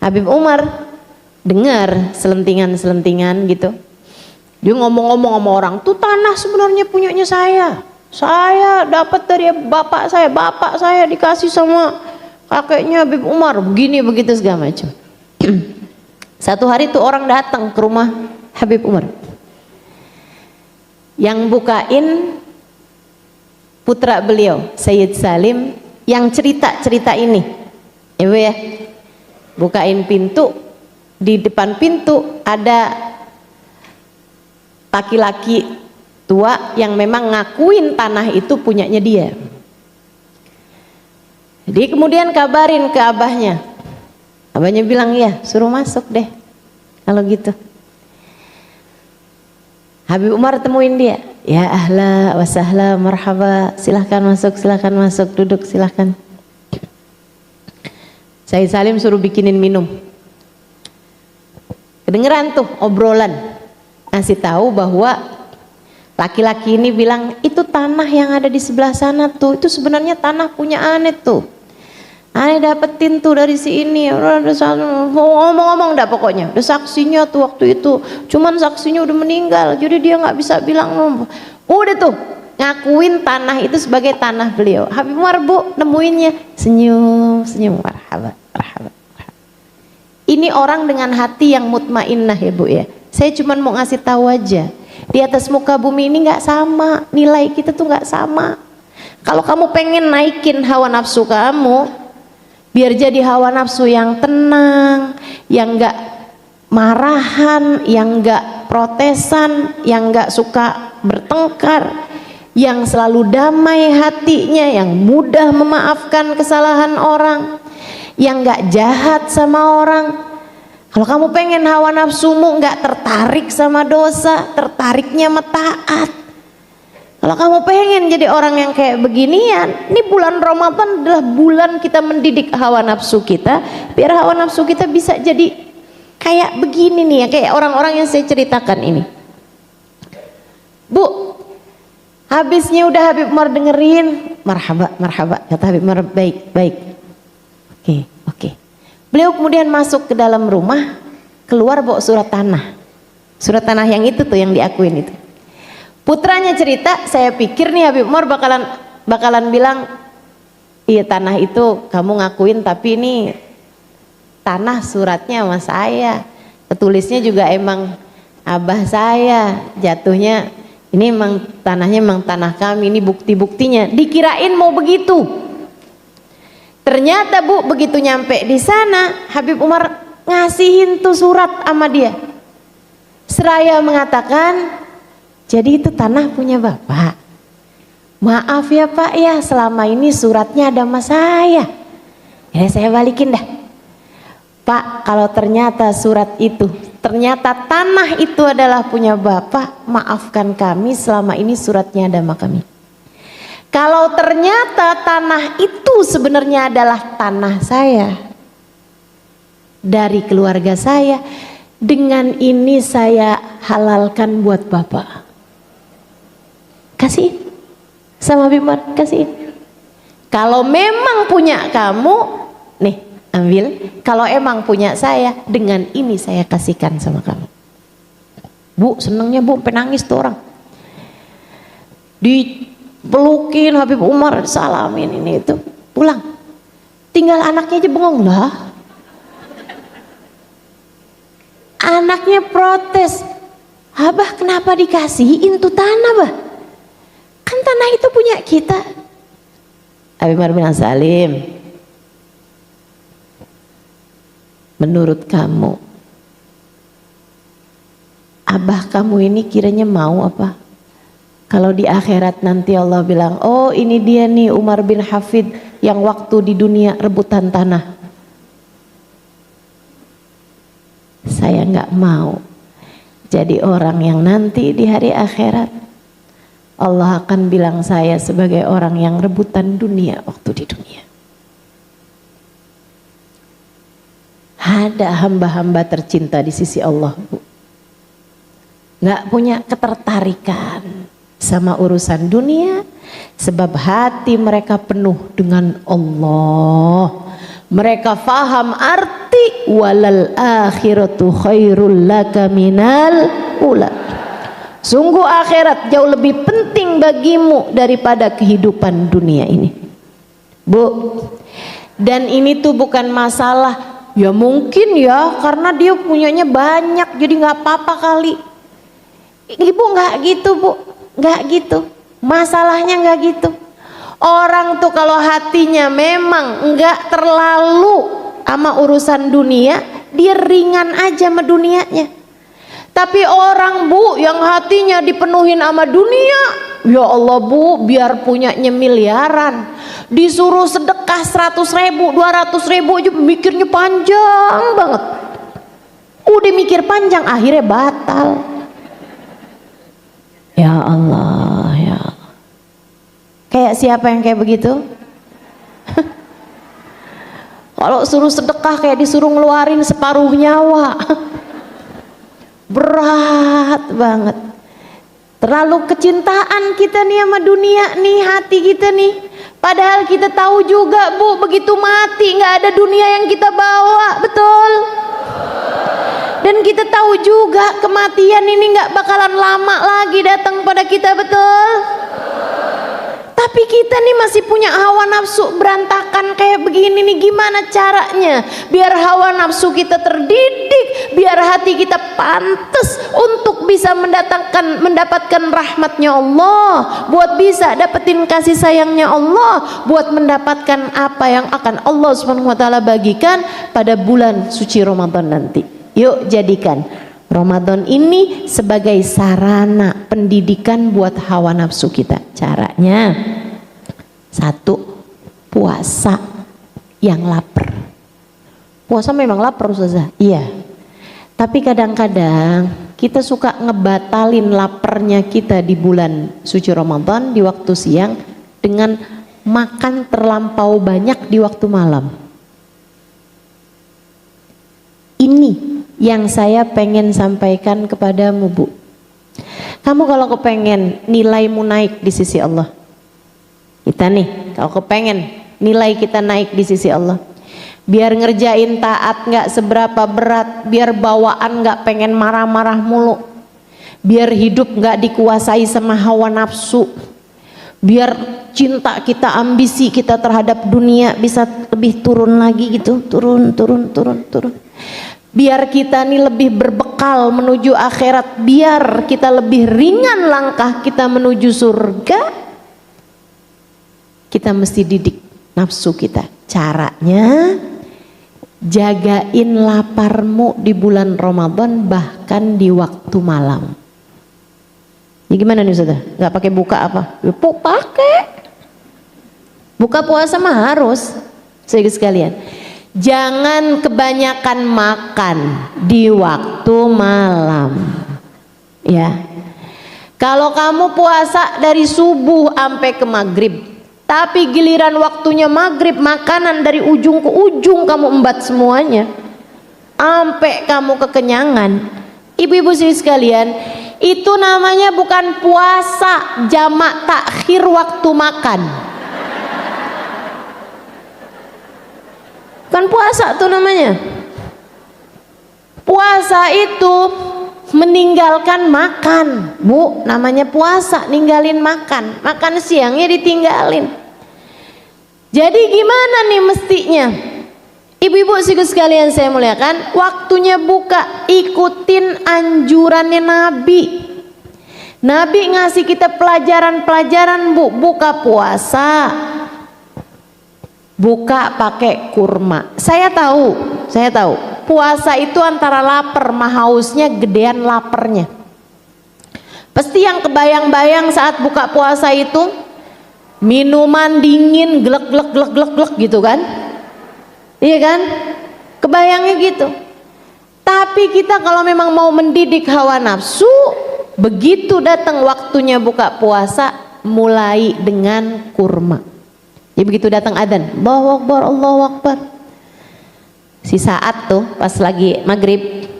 Habib Umar dengar selentingan-selentingan gitu. Dia ngomong-ngomong sama orang, tuh tanah sebenarnya punyanya saya. Saya dapat dari bapak saya dikasih sama kakeknya Habib Umar, begini begitu segala macam. Satu hari tuh orang datang ke rumah Habib Umar. Yang bukain putra beliau, Sayyid Salim, yang cerita ini. Ibu ya, bukain pintu, di depan pintu ada laki-laki tua yang memang ngakuin tanah itu punyanya dia. Jadi kemudian kabarin ke abahnya. Abahnya bilang, ya suruh masuk deh kalau gitu. Habib Umar temuin dia. Ya ahla wa sahla marhaba, silahkan masuk, duduk silahkan. Sayyid Salim suruh bikinin minum. Kedengeran tuh obrolan, ngasih tahu bahwa laki-laki ini bilang, itu tanah yang ada di sebelah sana tuh, itu sebenarnya tanah punya aneh tuh. Aneh dapetin tuh dari si ini, ngomong-ngomong dah pokoknya. Udah saksinya tuh waktu itu, cuman saksinya udah meninggal, jadi dia nggak bisa bilang. Udah tuh ngakuin tanah itu sebagai tanah beliau. Habib Umar, Bu, nemuinnya senyum, marhaba. Ini orang dengan hati yang mutmainnah ya, Bu ya. Saya cuma mau ngasih tahu aja, di atas muka bumi ini nggak sama, nilai kita tuh nggak sama. Kalau kamu pengen naikin hawa nafsu kamu, biar jadi hawa nafsu yang tenang, yang nggak marahan, yang nggak protesan, yang nggak suka bertengkar, yang selalu damai hatinya, yang mudah memaafkan kesalahan orang, yang nggak jahat sama orang. Kalau kamu pengen hawa nafsumu nggak tertarik sama dosa, tertariknya sama taat. Kalau kamu pengen jadi orang yang kayak beginian, ini bulan Ramadan adalah bulan kita mendidik hawa nafsu kita, biar hawa nafsu kita bisa jadi kayak begini nih ya, kayak orang-orang yang saya ceritakan ini. Bu, habisnya udah Habib Umar dengerin, marhaba, kata Habib Umar, baik. Oke. Beliau kemudian masuk ke dalam rumah, keluar bawa surat tanah yang itu tuh yang diakuin itu. Putranya cerita, saya pikir nih Habib Umar bakalan bilang, iya tanah itu kamu ngakuin, tapi ini tanah suratnya sama saya, ketulisnya juga emang abah saya, jatuhnya ini emang tanahnya emang tanah kami, ini bukti-buktinya. Dikirain mau begitu. Ternyata Bu, begitu nyampe di sana, Habib Umar ngasihin tuh surat sama dia. Seraya mengatakan, jadi itu tanah punya Bapak. Maaf ya Pak ya, selama ini suratnya ada sama saya. Ya saya balikin dah. Pak, kalau ternyata surat itu, ternyata tanah itu adalah punya Bapak, maafkan kami, selama ini suratnya ada sama kami. Kalau ternyata tanah itu sebenarnya adalah tanah saya, dari keluarga saya, dengan ini saya halalkan buat Bapak. Kasihin sama Habib Umar, kasihin. Kalau memang punya kamu, nih ambil. Kalau emang punya saya, dengan ini saya kasihkan sama kamu. Bu, senangnya Bu, penangis tuh orang. Pelukin Habib Umar, salamin ini itu, pulang. Tinggal anaknya aja bengong lah. Anaknya protes, Abah kenapa dikasihin tuh tanah, Bah? Kan tanah itu punya kita. Habib Umar bilang, Salim, menurut kamu, Abah kamu ini kiranya mau apa? Kalau di akhirat nanti Allah bilang, oh ini dia nih Umar bin Hafid yang waktu di dunia rebutan tanah. Saya nggak mau jadi orang yang nanti di hari akhirat Allah akan bilang saya sebagai orang yang rebutan dunia waktu di dunia. Ada hamba-hamba tercinta di sisi Allah, Bu, gak punya ketertarikan sama urusan dunia, sebab hati mereka penuh dengan Allah. Mereka faham arti walal akhiratu khairul laka minal ula. Sungguh akhirat jauh lebih penting bagimu daripada kehidupan dunia ini, Bu. Dan ini tuh bukan masalah, ya mungkin ya karena dia punyanya banyak jadi nggak apa-apa kali. Ibu nggak gitu, Bu, nggak gitu. Masalahnya nggak gitu. Orang tuh kalau hatinya memang nggak terlalu sama urusan dunia, dia ringan aja sama dunianya. Tapi orang, Bu, yang hatinya dipenuhin sama dunia, ya Allah, Bu, biar punyanya miliaran, disuruh sedekah 100.000, 200.000 aja mikirnya panjang banget. Udah mikir panjang akhirnya batal. Ya Allah, ya Allah. Kayak siapa yang kayak begitu? Kalau suruh sedekah kayak disuruh ngeluarin separuh nyawa. Berat banget. Terlalu kecintaan kita nih sama dunia nih, hati kita nih. Padahal kita tahu juga, Bu, begitu mati nggak ada dunia yang kita bawa, betul? Dan kita tahu juga kematian ini nggak bakalan lama lagi datang pada kita, betul? Tapi kita nih masih punya hawa nafsu berantakan kayak begini nih. Gimana caranya biar hawa nafsu kita terdidik, biar hati kita pantas untuk bisa mendapatkan rahmatnya Allah, buat bisa dapetin kasih sayangnya Allah, buat mendapatkan apa yang akan Allah SWT bagikan pada bulan suci Ramadan nanti. Yuk jadikan Ramadan ini sebagai sarana pendidikan buat hawa nafsu kita. Caranya, satu, puasa yang lapar. Puasa memang lapar, Ustazah, iya. Tapi kadang-kadang kita suka ngebatalin laparnya kita di bulan suci Ramadan di waktu siang dengan makan terlampau banyak di waktu malam. Ini yang saya pengen sampaikan kepadamu, Bu. Kamu kalau kepengen nilaimu naik di sisi Allah, kita nih kalau kepengen nilai kita naik di sisi Allah, biar ngerjain taat nggak seberapa berat, biar bawaan nggak pengen marah-marah mulu, biar hidup nggak dikuasai sama hawa nafsu, biar cinta kita, ambisi kita terhadap dunia bisa lebih turun lagi gitu, turun. Biar kita nih lebih berbekal menuju akhirat, biar kita lebih ringan langkah kita menuju surga, kita mesti didik nafsu kita. Caranya, jagain laparmu di bulan Ramadan bahkan di waktu malam. Ya gimana nih Ustazah? Gak pakai buka apa? Ya, pakai. Buka puasa mah harus. Sekalian. Jangan kebanyakan makan di waktu malam. Ya. Kalau kamu puasa dari subuh sampai ke maghrib, tapi giliran waktunya maghrib makanan dari ujung ke ujung kamu embat semuanya, sampai kamu kekenyangan. Ibu-ibu sekalian, itu namanya bukan puasa, jamak takhir waktu makan. Bukan puasa tuh namanya. Puasa itu meninggalkan makan, Bu, namanya puasa, ninggalin makan. Makan siangnya ditinggalin. Jadi gimana nih mestinya? Ibu-ibu sekalian saya muliakan, waktunya buka, ikutin anjurannya Nabi. Nabi ngasih kita pelajaran-pelajaran, Bu, buka puasa, buka pakai kurma. Saya tahu puasa itu antara lapar sama hausnya gedean laparnya. Pasti yang kebayang-bayang saat buka puasa itu minuman dingin glek gitu kan, iya kan, kebayangnya gitu. Tapi kita kalau memang mau mendidik hawa nafsu, begitu datang waktunya buka puasa mulai dengan kurma. Jadi begitu datang adzan, Allahu Akbar, Allahu Akbar. Si Saat tuh pas lagi maghrib,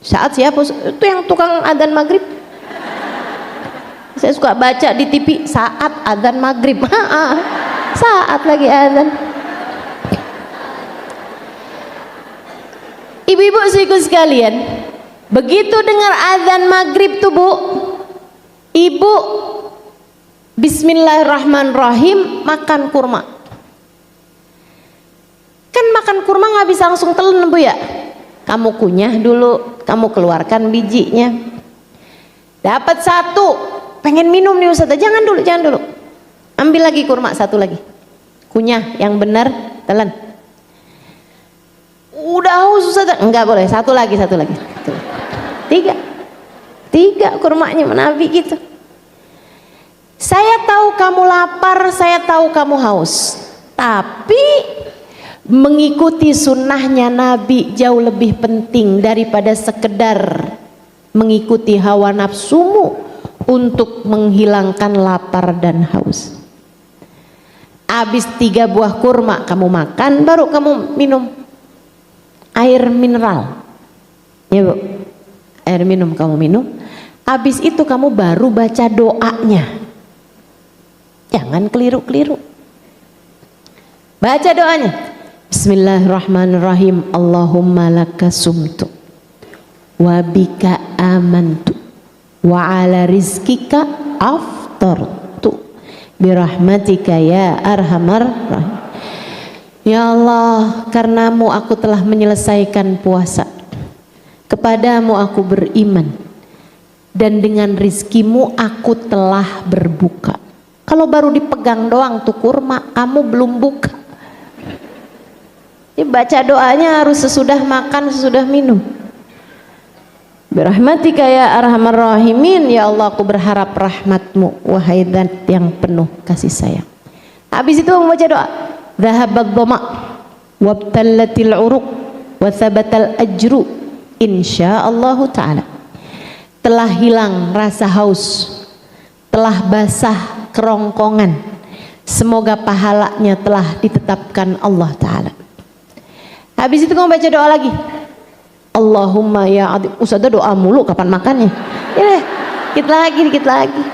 Saat siapa? Itu yang tukang adzan maghrib. Saya suka baca di TV, Saat adzan maghrib. Saat lagi adzan. Ibu-ibu saudaraku sekalian, begitu dengar adzan maghrib tuh Bu, ibu Bismillahirrahmanirrahim makan kurma. Kan makan kurma nggak bisa langsung telan Bu ya, kamu kunyah dulu, kamu keluarkan bijinya. Dapat satu, pengen minum nih Ustazah, jangan dulu, ambil lagi kurma satu lagi, kunyah yang benar, telan. Udah haus Ustazah, enggak boleh, satu lagi. Tiga kurmanya Nabi gitu. Saya tahu kamu lapar, saya tahu kamu haus, tapi mengikuti sunnahnya Nabi jauh lebih penting daripada sekedar mengikuti hawa nafsumu untuk menghilangkan lapar dan haus. Habis 3 buah kurma kamu makan, baru kamu minum air mineral, ya Bu, air minum kamu minum. Habis itu kamu baru baca doanya. Jangan keliru-keliru. Baca doanya. Bismillahirrahmanirrahim. Allahumma laka sumtu wa bika amantu wa ala rizkika aftartu birahmatika ya arhamar rahim. Ya Allah, karenamu aku telah menyelesaikan puasa, kepadamu aku beriman, dan dengan rizkimu aku telah berbuka. Kalau baru dipegang doang tuh kurma, kamu belum buka. Jadi baca doanya harus sesudah makan, sesudah minum. Birahmatika ya arhamar rahimin, ya Allah aku berharap rahmatmu, wahai Zat yang penuh kasih sayang. Habis itu membaca doa, dhahabat dhama wabtallatil uruq wa thabatal ajru insyaallah ta'ala. Telah hilang rasa haus, telah basah kerongkongan, semoga pahalanya telah ditetapkan Allah Ta'ala. Habis itu kamu baca doa lagi, Allahumma ya adim. Ustazah doa mulu, kapan makannya? Ya, dikit lagi.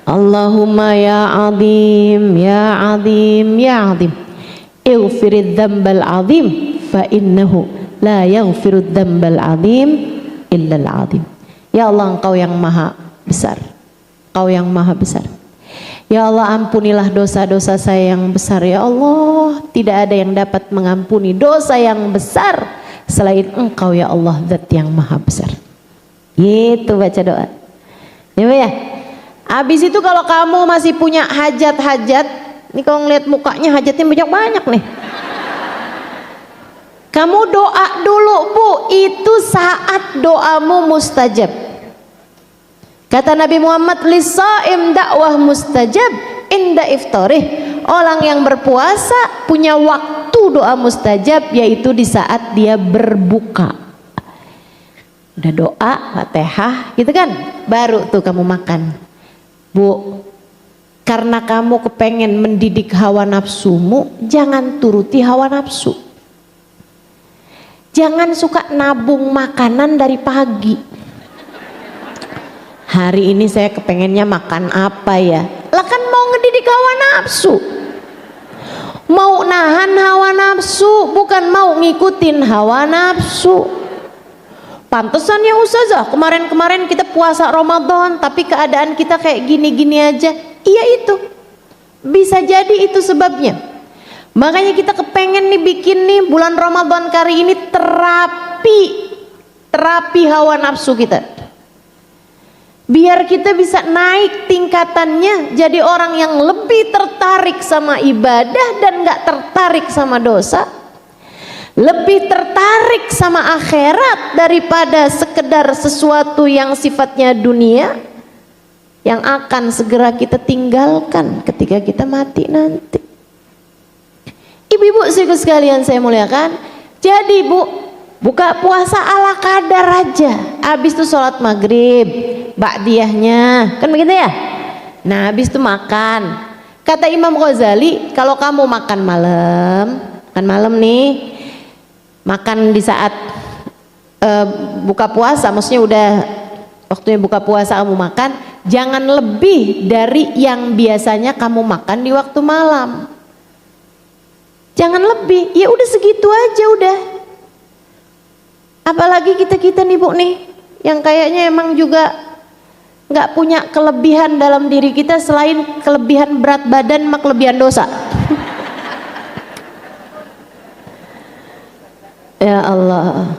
Allahumma ya adim, ya adim, ya adim, ighfirid dzambal azim fa innahu la yaghfirud dzambal azim illal azim. Ya Allah, Engkau yang maha besar, Engkau yang maha besar. Ya Allah, ampunilah dosa-dosa saya yang besar. Ya Allah, tidak ada yang dapat mengampuni dosa yang besar selain Engkau ya Allah, Zat yang maha besar. Gitu baca doa ya. Habis itu kalau kamu masih punya hajat-hajat, ini kalau ngeliat mukanya hajatnya banyak nih, kamu doa dulu Bu, itu saat doamu mustajab. Kata Nabi Muhammad, lisaim dakwah mustajab inda iftarih. Orang yang berpuasa punya waktu doa mustajab, yaitu di saat dia berbuka. Udah doa, Fatihah gitu kan, baru tuh kamu makan. Bu, karena kamu kepengen mendidik hawa nafsumu, jangan turuti hawa nafsu. Jangan suka nabung makanan dari pagi. Hari ini saya kepengennya makan apa ya? Lah kan mau ngedidik hawa nafsu, mau nahan hawa nafsu, bukan mau ngikutin hawa nafsu. Pantesan ya Ustazah, kemarin-kemarin kita puasa Ramadan tapi keadaan kita kayak gini-gini aja. Iya, itu bisa jadi itu sebabnya. Makanya kita kepengen nih bikin nih bulan Ramadan kali ini terapi hawa nafsu kita, biar kita bisa naik tingkatannya jadi orang yang lebih tertarik sama ibadah dan gak tertarik sama dosa, lebih tertarik sama akhirat daripada sekedar sesuatu yang sifatnya dunia yang akan segera kita tinggalkan ketika kita mati nanti. Ibu-ibu sekalian saya muliakan, jadi Bu, Buka puasa ala kadar aja. Habis itu sholat maghrib, ba'diyahnya, kan begitu ya. Nah habis itu makan. Kata Imam Ghazali, kalau kamu makan malam nih, makan di saat buka puasa, maksudnya udah waktunya buka puasa kamu makan, jangan lebih dari yang biasanya kamu makan di waktu malam. Jangan lebih, ya udah segitu aja udah. Apalagi kita nih Bu nih, yang kayaknya emang juga nggak punya kelebihan dalam diri kita selain kelebihan berat badan sama kelebihan dosa. Ya Allah,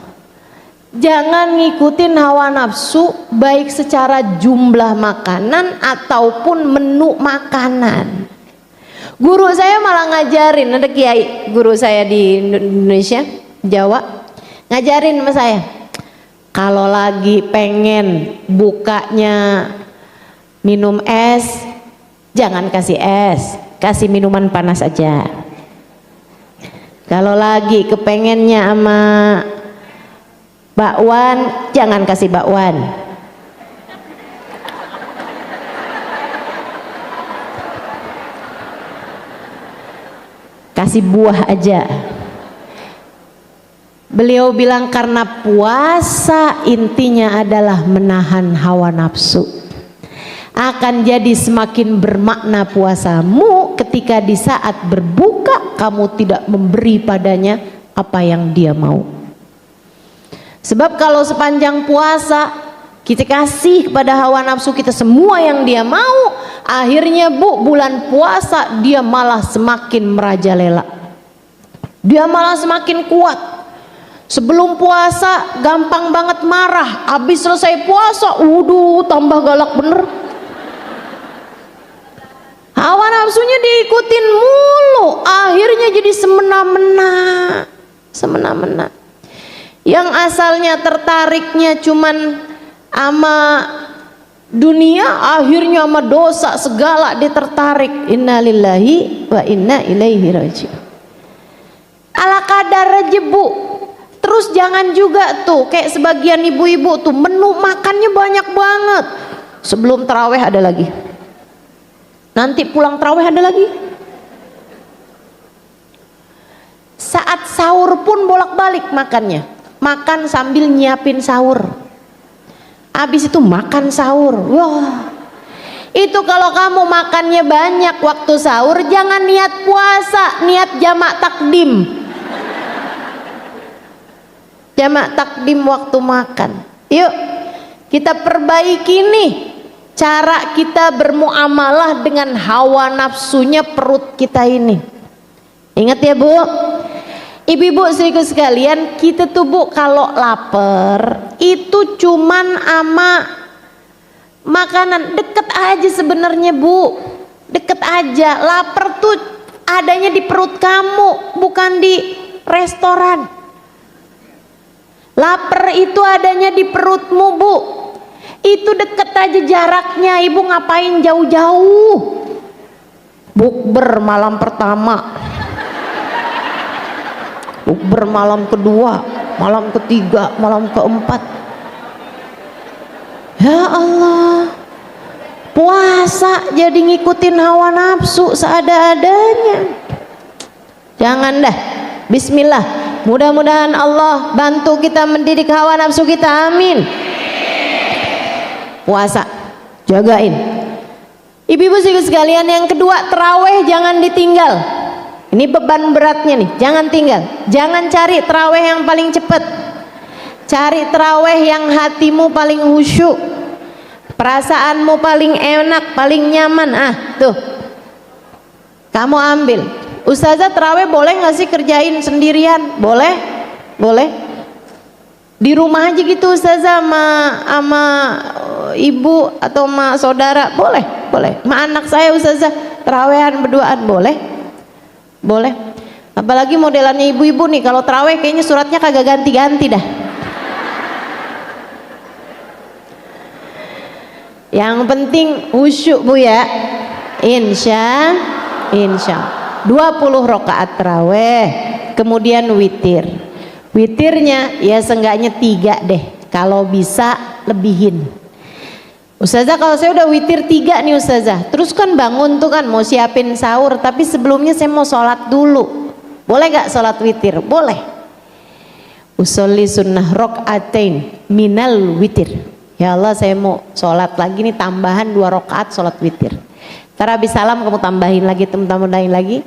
jangan ngikutin hawa nafsu baik secara jumlah makanan ataupun menu makanan. Guru saya malah ngajarin, ada kiai guru saya di Indonesia, Jawa, ngajarin sama saya, kalau lagi pengen bukanya minum es, jangan kasih es, kasih minuman panas aja. Kalau lagi kepengennya sama bakwan, jangan kasih bakwan, kasih buah aja. Beliau bilang karena puasa intinya adalah menahan hawa nafsu. Akan jadi semakin bermakna puasamu ketika di saat berbuka kamu tidak memberi padanya apa yang dia mau. Sebab kalau sepanjang puasa kita kasih kepada hawa nafsu kita semua yang dia mau, akhirnya Bu, bulan puasa dia malah semakin merajalela, dia malah semakin kuat. Sebelum puasa gampang banget marah, habis selesai puasa tambah galak bener. Hawa nafsunya diikutin mulu, akhirnya jadi semena-mena. Yang asalnya tertariknya cuman sama dunia, akhirnya sama dosa segala dia tertarik. Innalillahi wa inna ilaihi raji'un. Ala kadar aja Bu. Terus jangan juga tuh kayak sebagian ibu-ibu tuh menu makannya banyak banget. Sebelum taraweh ada lagi, nanti pulang taraweh ada lagi, saat sahur pun bolak-balik makannya. Makan sambil nyiapin sahur, habis itu makan sahur. Wah, itu kalau kamu makannya banyak waktu sahur, jangan niat puasa, niat jamak takdim. Jamak takdim waktu makan. Yuk kita perbaiki nih cara kita bermuamalah dengan hawa nafsunya perut kita ini. Ingat ya Bu, ibu-ibu saudaraku sekalian, kita tuh Bu kalau lapar itu cuman ama makanan deket aja sebenarnya Bu, deket aja. Lapar tuh adanya di perut kamu, bukan di restoran. Lapar itu adanya di perutmu Bu, itu deket aja jaraknya. Ibu ngapain jauh-jauh? Bukber malam pertama, bukber malam kedua, malam ketiga, malam keempat. Ya Allah, puasa jadi ngikutin hawa nafsu seada-adanya. Jangan dah. Bismillah, mudah-mudahan Allah bantu kita mendidik hawa nafsu kita, amin. Puasa jagain. Ibu-ibu sekalian, yang kedua, terawih jangan ditinggal. Ini beban beratnya nih, jangan tinggal. Jangan cari terawih yang paling cepat, cari terawih yang hatimu paling khusyuk, perasaanmu paling enak, paling nyaman. Tuh kamu ambil. Ustazah, terawih boleh nggak sih kerjain sendirian? Boleh, boleh. Di rumah aja gitu Ustazah, sama ibu atau sama saudara, boleh, boleh. Sama anak saya Ustazah, terawihan berduaan, boleh, boleh. Apalagi modelannya ibu-ibu nih, kalau terawih kayaknya suratnya kagak ganti-ganti dah. Yang penting khusyuk Bu ya. Insya 20 rakaat terawih, kemudian witir. Witirnya ya seenggaknya 3 deh, kalau bisa lebihin. Ustazah kalau saya udah witir 3 nih Ustazah, terus kan bangun tuh kan mau siapin sahur, tapi sebelumnya saya mau sholat dulu, boleh gak sholat witir? Boleh. Usolli sunnah rok'atain minal witir, ya Allah saya mau sholat lagi nih tambahan 2 rakaat sholat witir. Ntar habis salam kamu tambahin lagi,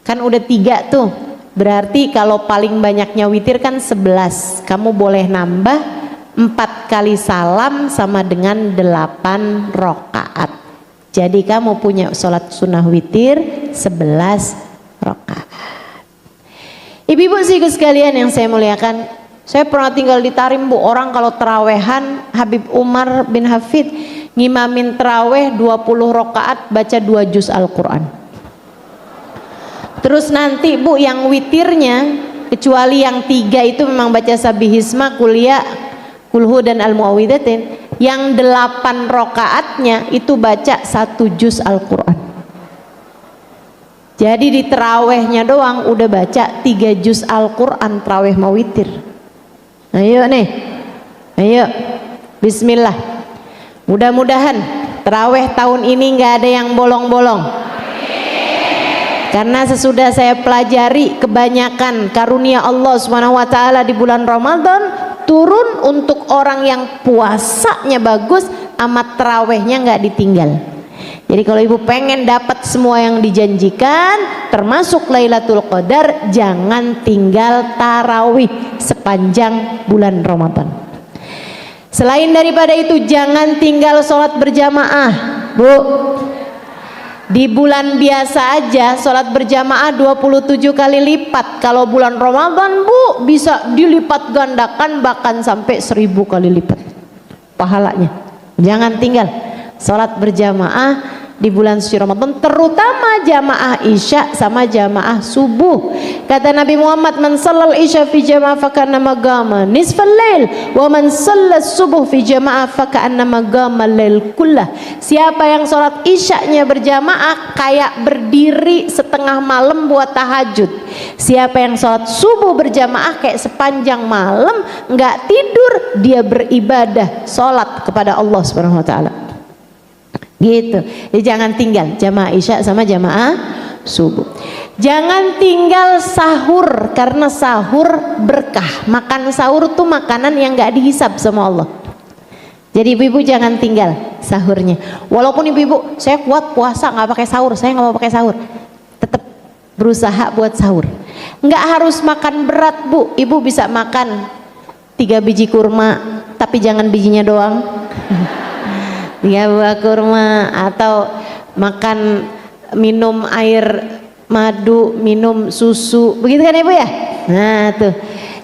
kan udah 3 tuh, berarti kalau paling banyaknya witir kan 11, kamu boleh nambah 4 kali salam sama dengan 8 rakaat. Jadi kamu punya sholat sunnah witir 11 rakaat. Ibu-ibu sekaligus sekalian yang saya muliakan, saya pernah tinggal di Tarim Bu, orang kalau terawehan Habib Umar bin Hafid ngimamin teraweh 20 rakaat baca 2 juz Al-Quran. Terus nanti Bu yang witirnya, kecuali yang 3 itu memang baca sabihisma, kuliah, kulhu dan al-muawwidatin, yang 8 rakaatnya itu baca 1 juz Al-Quran. Jadi di terawehnya doang udah baca 3 juz Al-Quran, teraweh mau witir. Ayo nih, ayo bismillah, mudah-mudahan teraweh tahun ini nggak ada yang bolong-bolong, karena sesudah saya pelajari kebanyakan karunia Allah SWT di bulan Ramadan turun untuk orang yang puasanya bagus, amat terawehnya nggak ditinggal. Jadi kalau ibu pengen dapat semua yang dijanjikan termasuk Lailatul Qadar, jangan tinggal tarawih sepanjang bulan Ramadan. Selain daripada itu jangan tinggal sholat berjamaah Bu. Di bulan biasa aja sholat berjamaah 27 kali lipat, kalau bulan Ramadan Bu bisa dilipat gandakan bahkan sampai 1000 kali lipat pahalanya. Jangan tinggal sholat berjamaah di bulan suci Ramadan, terutama jamaah isya sama jamaah subuh. Kata Nabi Muhammad, man shallal isya fi jamaah fakannama qama nisfal lail wa man shallas subuh fi jamaah fakannama qama lail kullah. Siapa yang sholat isyanya berjamaah kayak berdiri setengah malam buat tahajud. Siapa yang sholat subuh berjamaah kayak sepanjang malam nggak tidur dia beribadah sholat kepada Allah Subhanahu wa taala. Gitu. Jadi jangan tinggal jamaah isya sama jamaah subuh. Jangan tinggal sahur, karena sahur berkah. Makan sahur tuh makanan yang gak dihisab sama Allah. Jadi ibu-ibu jangan tinggal sahurnya. Walaupun ibu-ibu saya kuat puasa nggak pakai sahur, saya nggak mau pakai sahur, tetap berusaha buat sahur. Nggak harus makan berat Bu, ibu bisa makan 3 biji kurma, tapi jangan bijinya doang. 3 buah kurma, atau makan, minum air madu, minum susu, begitu kan ibu ya? Nah tuh,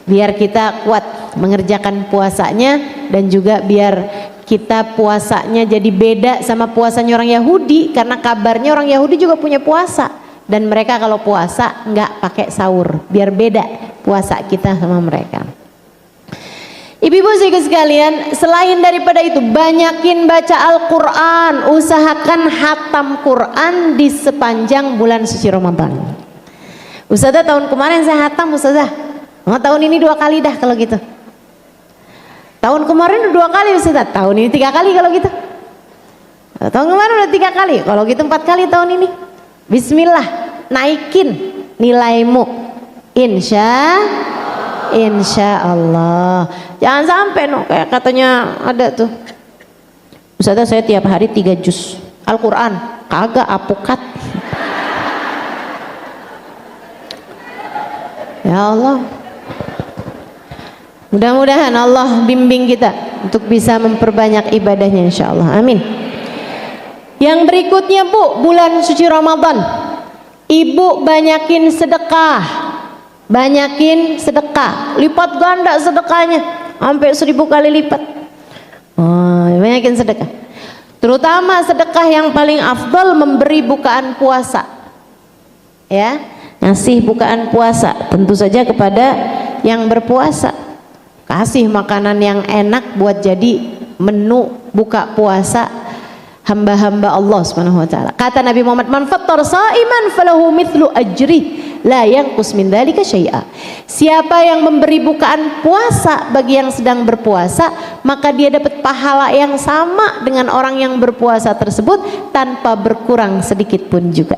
biar kita kuat mengerjakan puasanya, dan juga biar kita puasanya jadi beda sama puasanya orang Yahudi, karena kabarnya orang Yahudi juga punya puasa, dan mereka kalau puasa nggak pakai sahur, biar beda puasa kita sama mereka. Ibu-ibu sekalian, selain daripada itu banyakin baca Al-Quran, usahakan hatam Quran di sepanjang bulan suci Ramadan. Ustazah tahun kemarin saya hatam Ustazah, tahun ini 2 kali dah kalau gitu. Tahun kemarin 2 kali Ustazah, tahun ini 3 kali kalau gitu. Tahun kemarin udah 3 kali, kalau gitu 4 kali tahun ini. Bismillah, naikin nilaimu, insya Allah. Jangan sampai kayak katanya ada tuh, Ustazah saya tiap hari 3 juz Al-Quran, kagak apukat. Ya Allah, mudah-mudahan Allah bimbing kita untuk bisa memperbanyak ibadahnya insya Allah, amin. Yang berikutnya Bu, bulan suci Ramadan, ibu banyakin sedekah, lipat ganda sedekahnya sampai 1000 kali lipat. Banyakin sedekah, terutama sedekah yang paling afdal memberi bukaan puasa, ya, ngasih bukaan puasa tentu saja kepada yang berpuasa, kasih makanan yang enak buat jadi menu buka puasa hamba-hamba Allah Subhanahu wa taala. Kata Nabi Muhammad, man fattar sa'iman falahu mithlu ajri, la yanqus min dzalika syai'a. Siapa yang memberi bukaan puasa bagi yang sedang berpuasa, maka dia dapat pahala yang sama dengan orang yang berpuasa tersebut tanpa berkurang sedikit pun juga.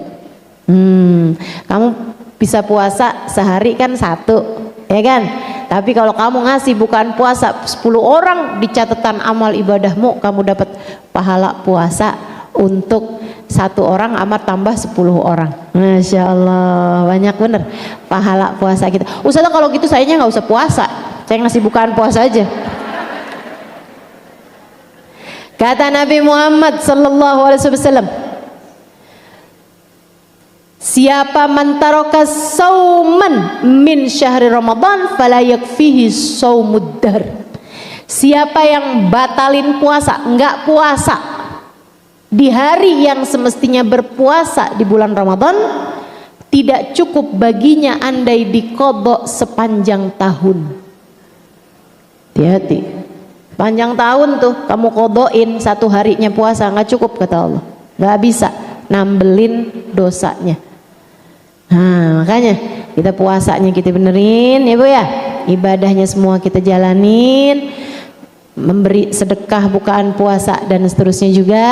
Kamu bisa puasa sehari kan satu, ya kan? Tapi kalau kamu ngasih bukaan puasa 10 orang, di catatan amal ibadahmu kamu dapat pahala puasa untuk 1 orang amat tambah 10 orang. Masya Allah, banyak bener pahala puasa kita. Ustazah kalau gitu sayanya nggak usah puasa, saya ngasih bukaan puasa aja. Kata Nabi Muhammad sallallahu alaihi wasallam, siapa mantaraka sauman min syahri Ramadan fala yakfihi saumud dahr. Siapa yang batalin puasa, enggak puasa di hari yang semestinya berpuasa di bulan Ramadan, tidak cukup baginya andai diqadha sepanjang tahun. Hati-hati, panjang tahun tuh kamu kodoin 1 harinya puasa, nggak cukup kata Allah, nggak bisa nambelin dosanya. Nah, makanya kita puasanya kita benerin ya Bu ya, ibadahnya semua kita jalanin, memberi sedekah bukaan puasa dan seterusnya juga,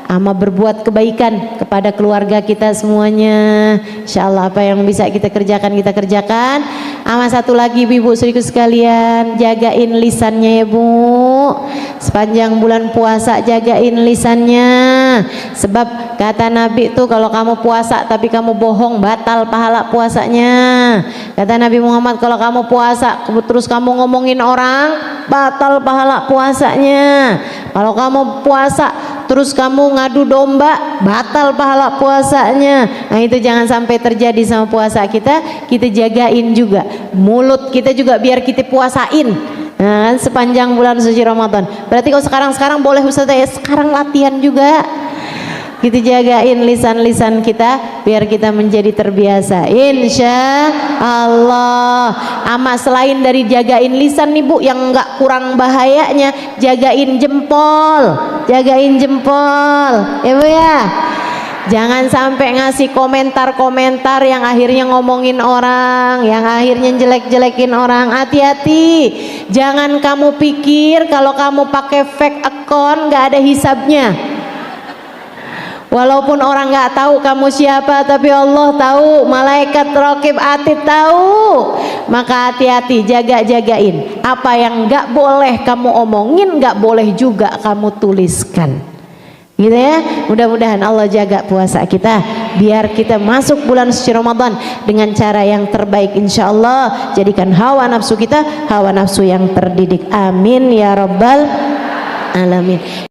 sama berbuat kebaikan kepada keluarga kita semuanya. Insyaallah apa yang bisa kita kerjakan kita kerjakan. Sama satu lagi ibu saudariku sekalian, jagain lisannya ya Bu, sepanjang bulan puasa jagain lisannya. Sebab kata Nabi tuh kalau kamu puasa tapi kamu bohong, batal pahala puasanya. Kata Nabi Muhammad kalau kamu puasa terus kamu ngomongin orang, batal pahala puasanya. Kalau kamu puasa terus kamu ngadu domba, batal pahala puasanya. Nah itu jangan sampai terjadi sama puasa kita. Kita jagain juga mulut kita juga biar kita puasain. Nah, sepanjang bulan suci Ramadan. Berarti kalau sekarang boleh Ustazah ya, sekarang latihan juga. Kita jagain lisan-lisan kita biar kita menjadi terbiasa. Insya Allah. Ama selain dari jagain lisan nih Bu, yang nggak kurang bahayanya jagain jempol, jagain jempol, ya Bu ya. Jangan sampai ngasih komentar-komentar yang akhirnya ngomongin orang, yang akhirnya jelek-jelekin orang. Hati-hati. Jangan kamu pikir kalau kamu pakai fake account nggak ada hisabnya. Walaupun orang nggak tahu kamu siapa, tapi Allah tahu, malaikat raqib atid tahu. Maka hati-hati, jagain. Apa yang nggak boleh kamu omongin, nggak boleh juga kamu tuliskan. Gitu ya. Mudah-mudahan Allah jaga puasa kita, biar kita masuk bulan suci Ramadan dengan cara yang terbaik. Insya Allah jadikan hawa nafsu kita hawa nafsu yang terdidik. Amin ya rabbal alamin.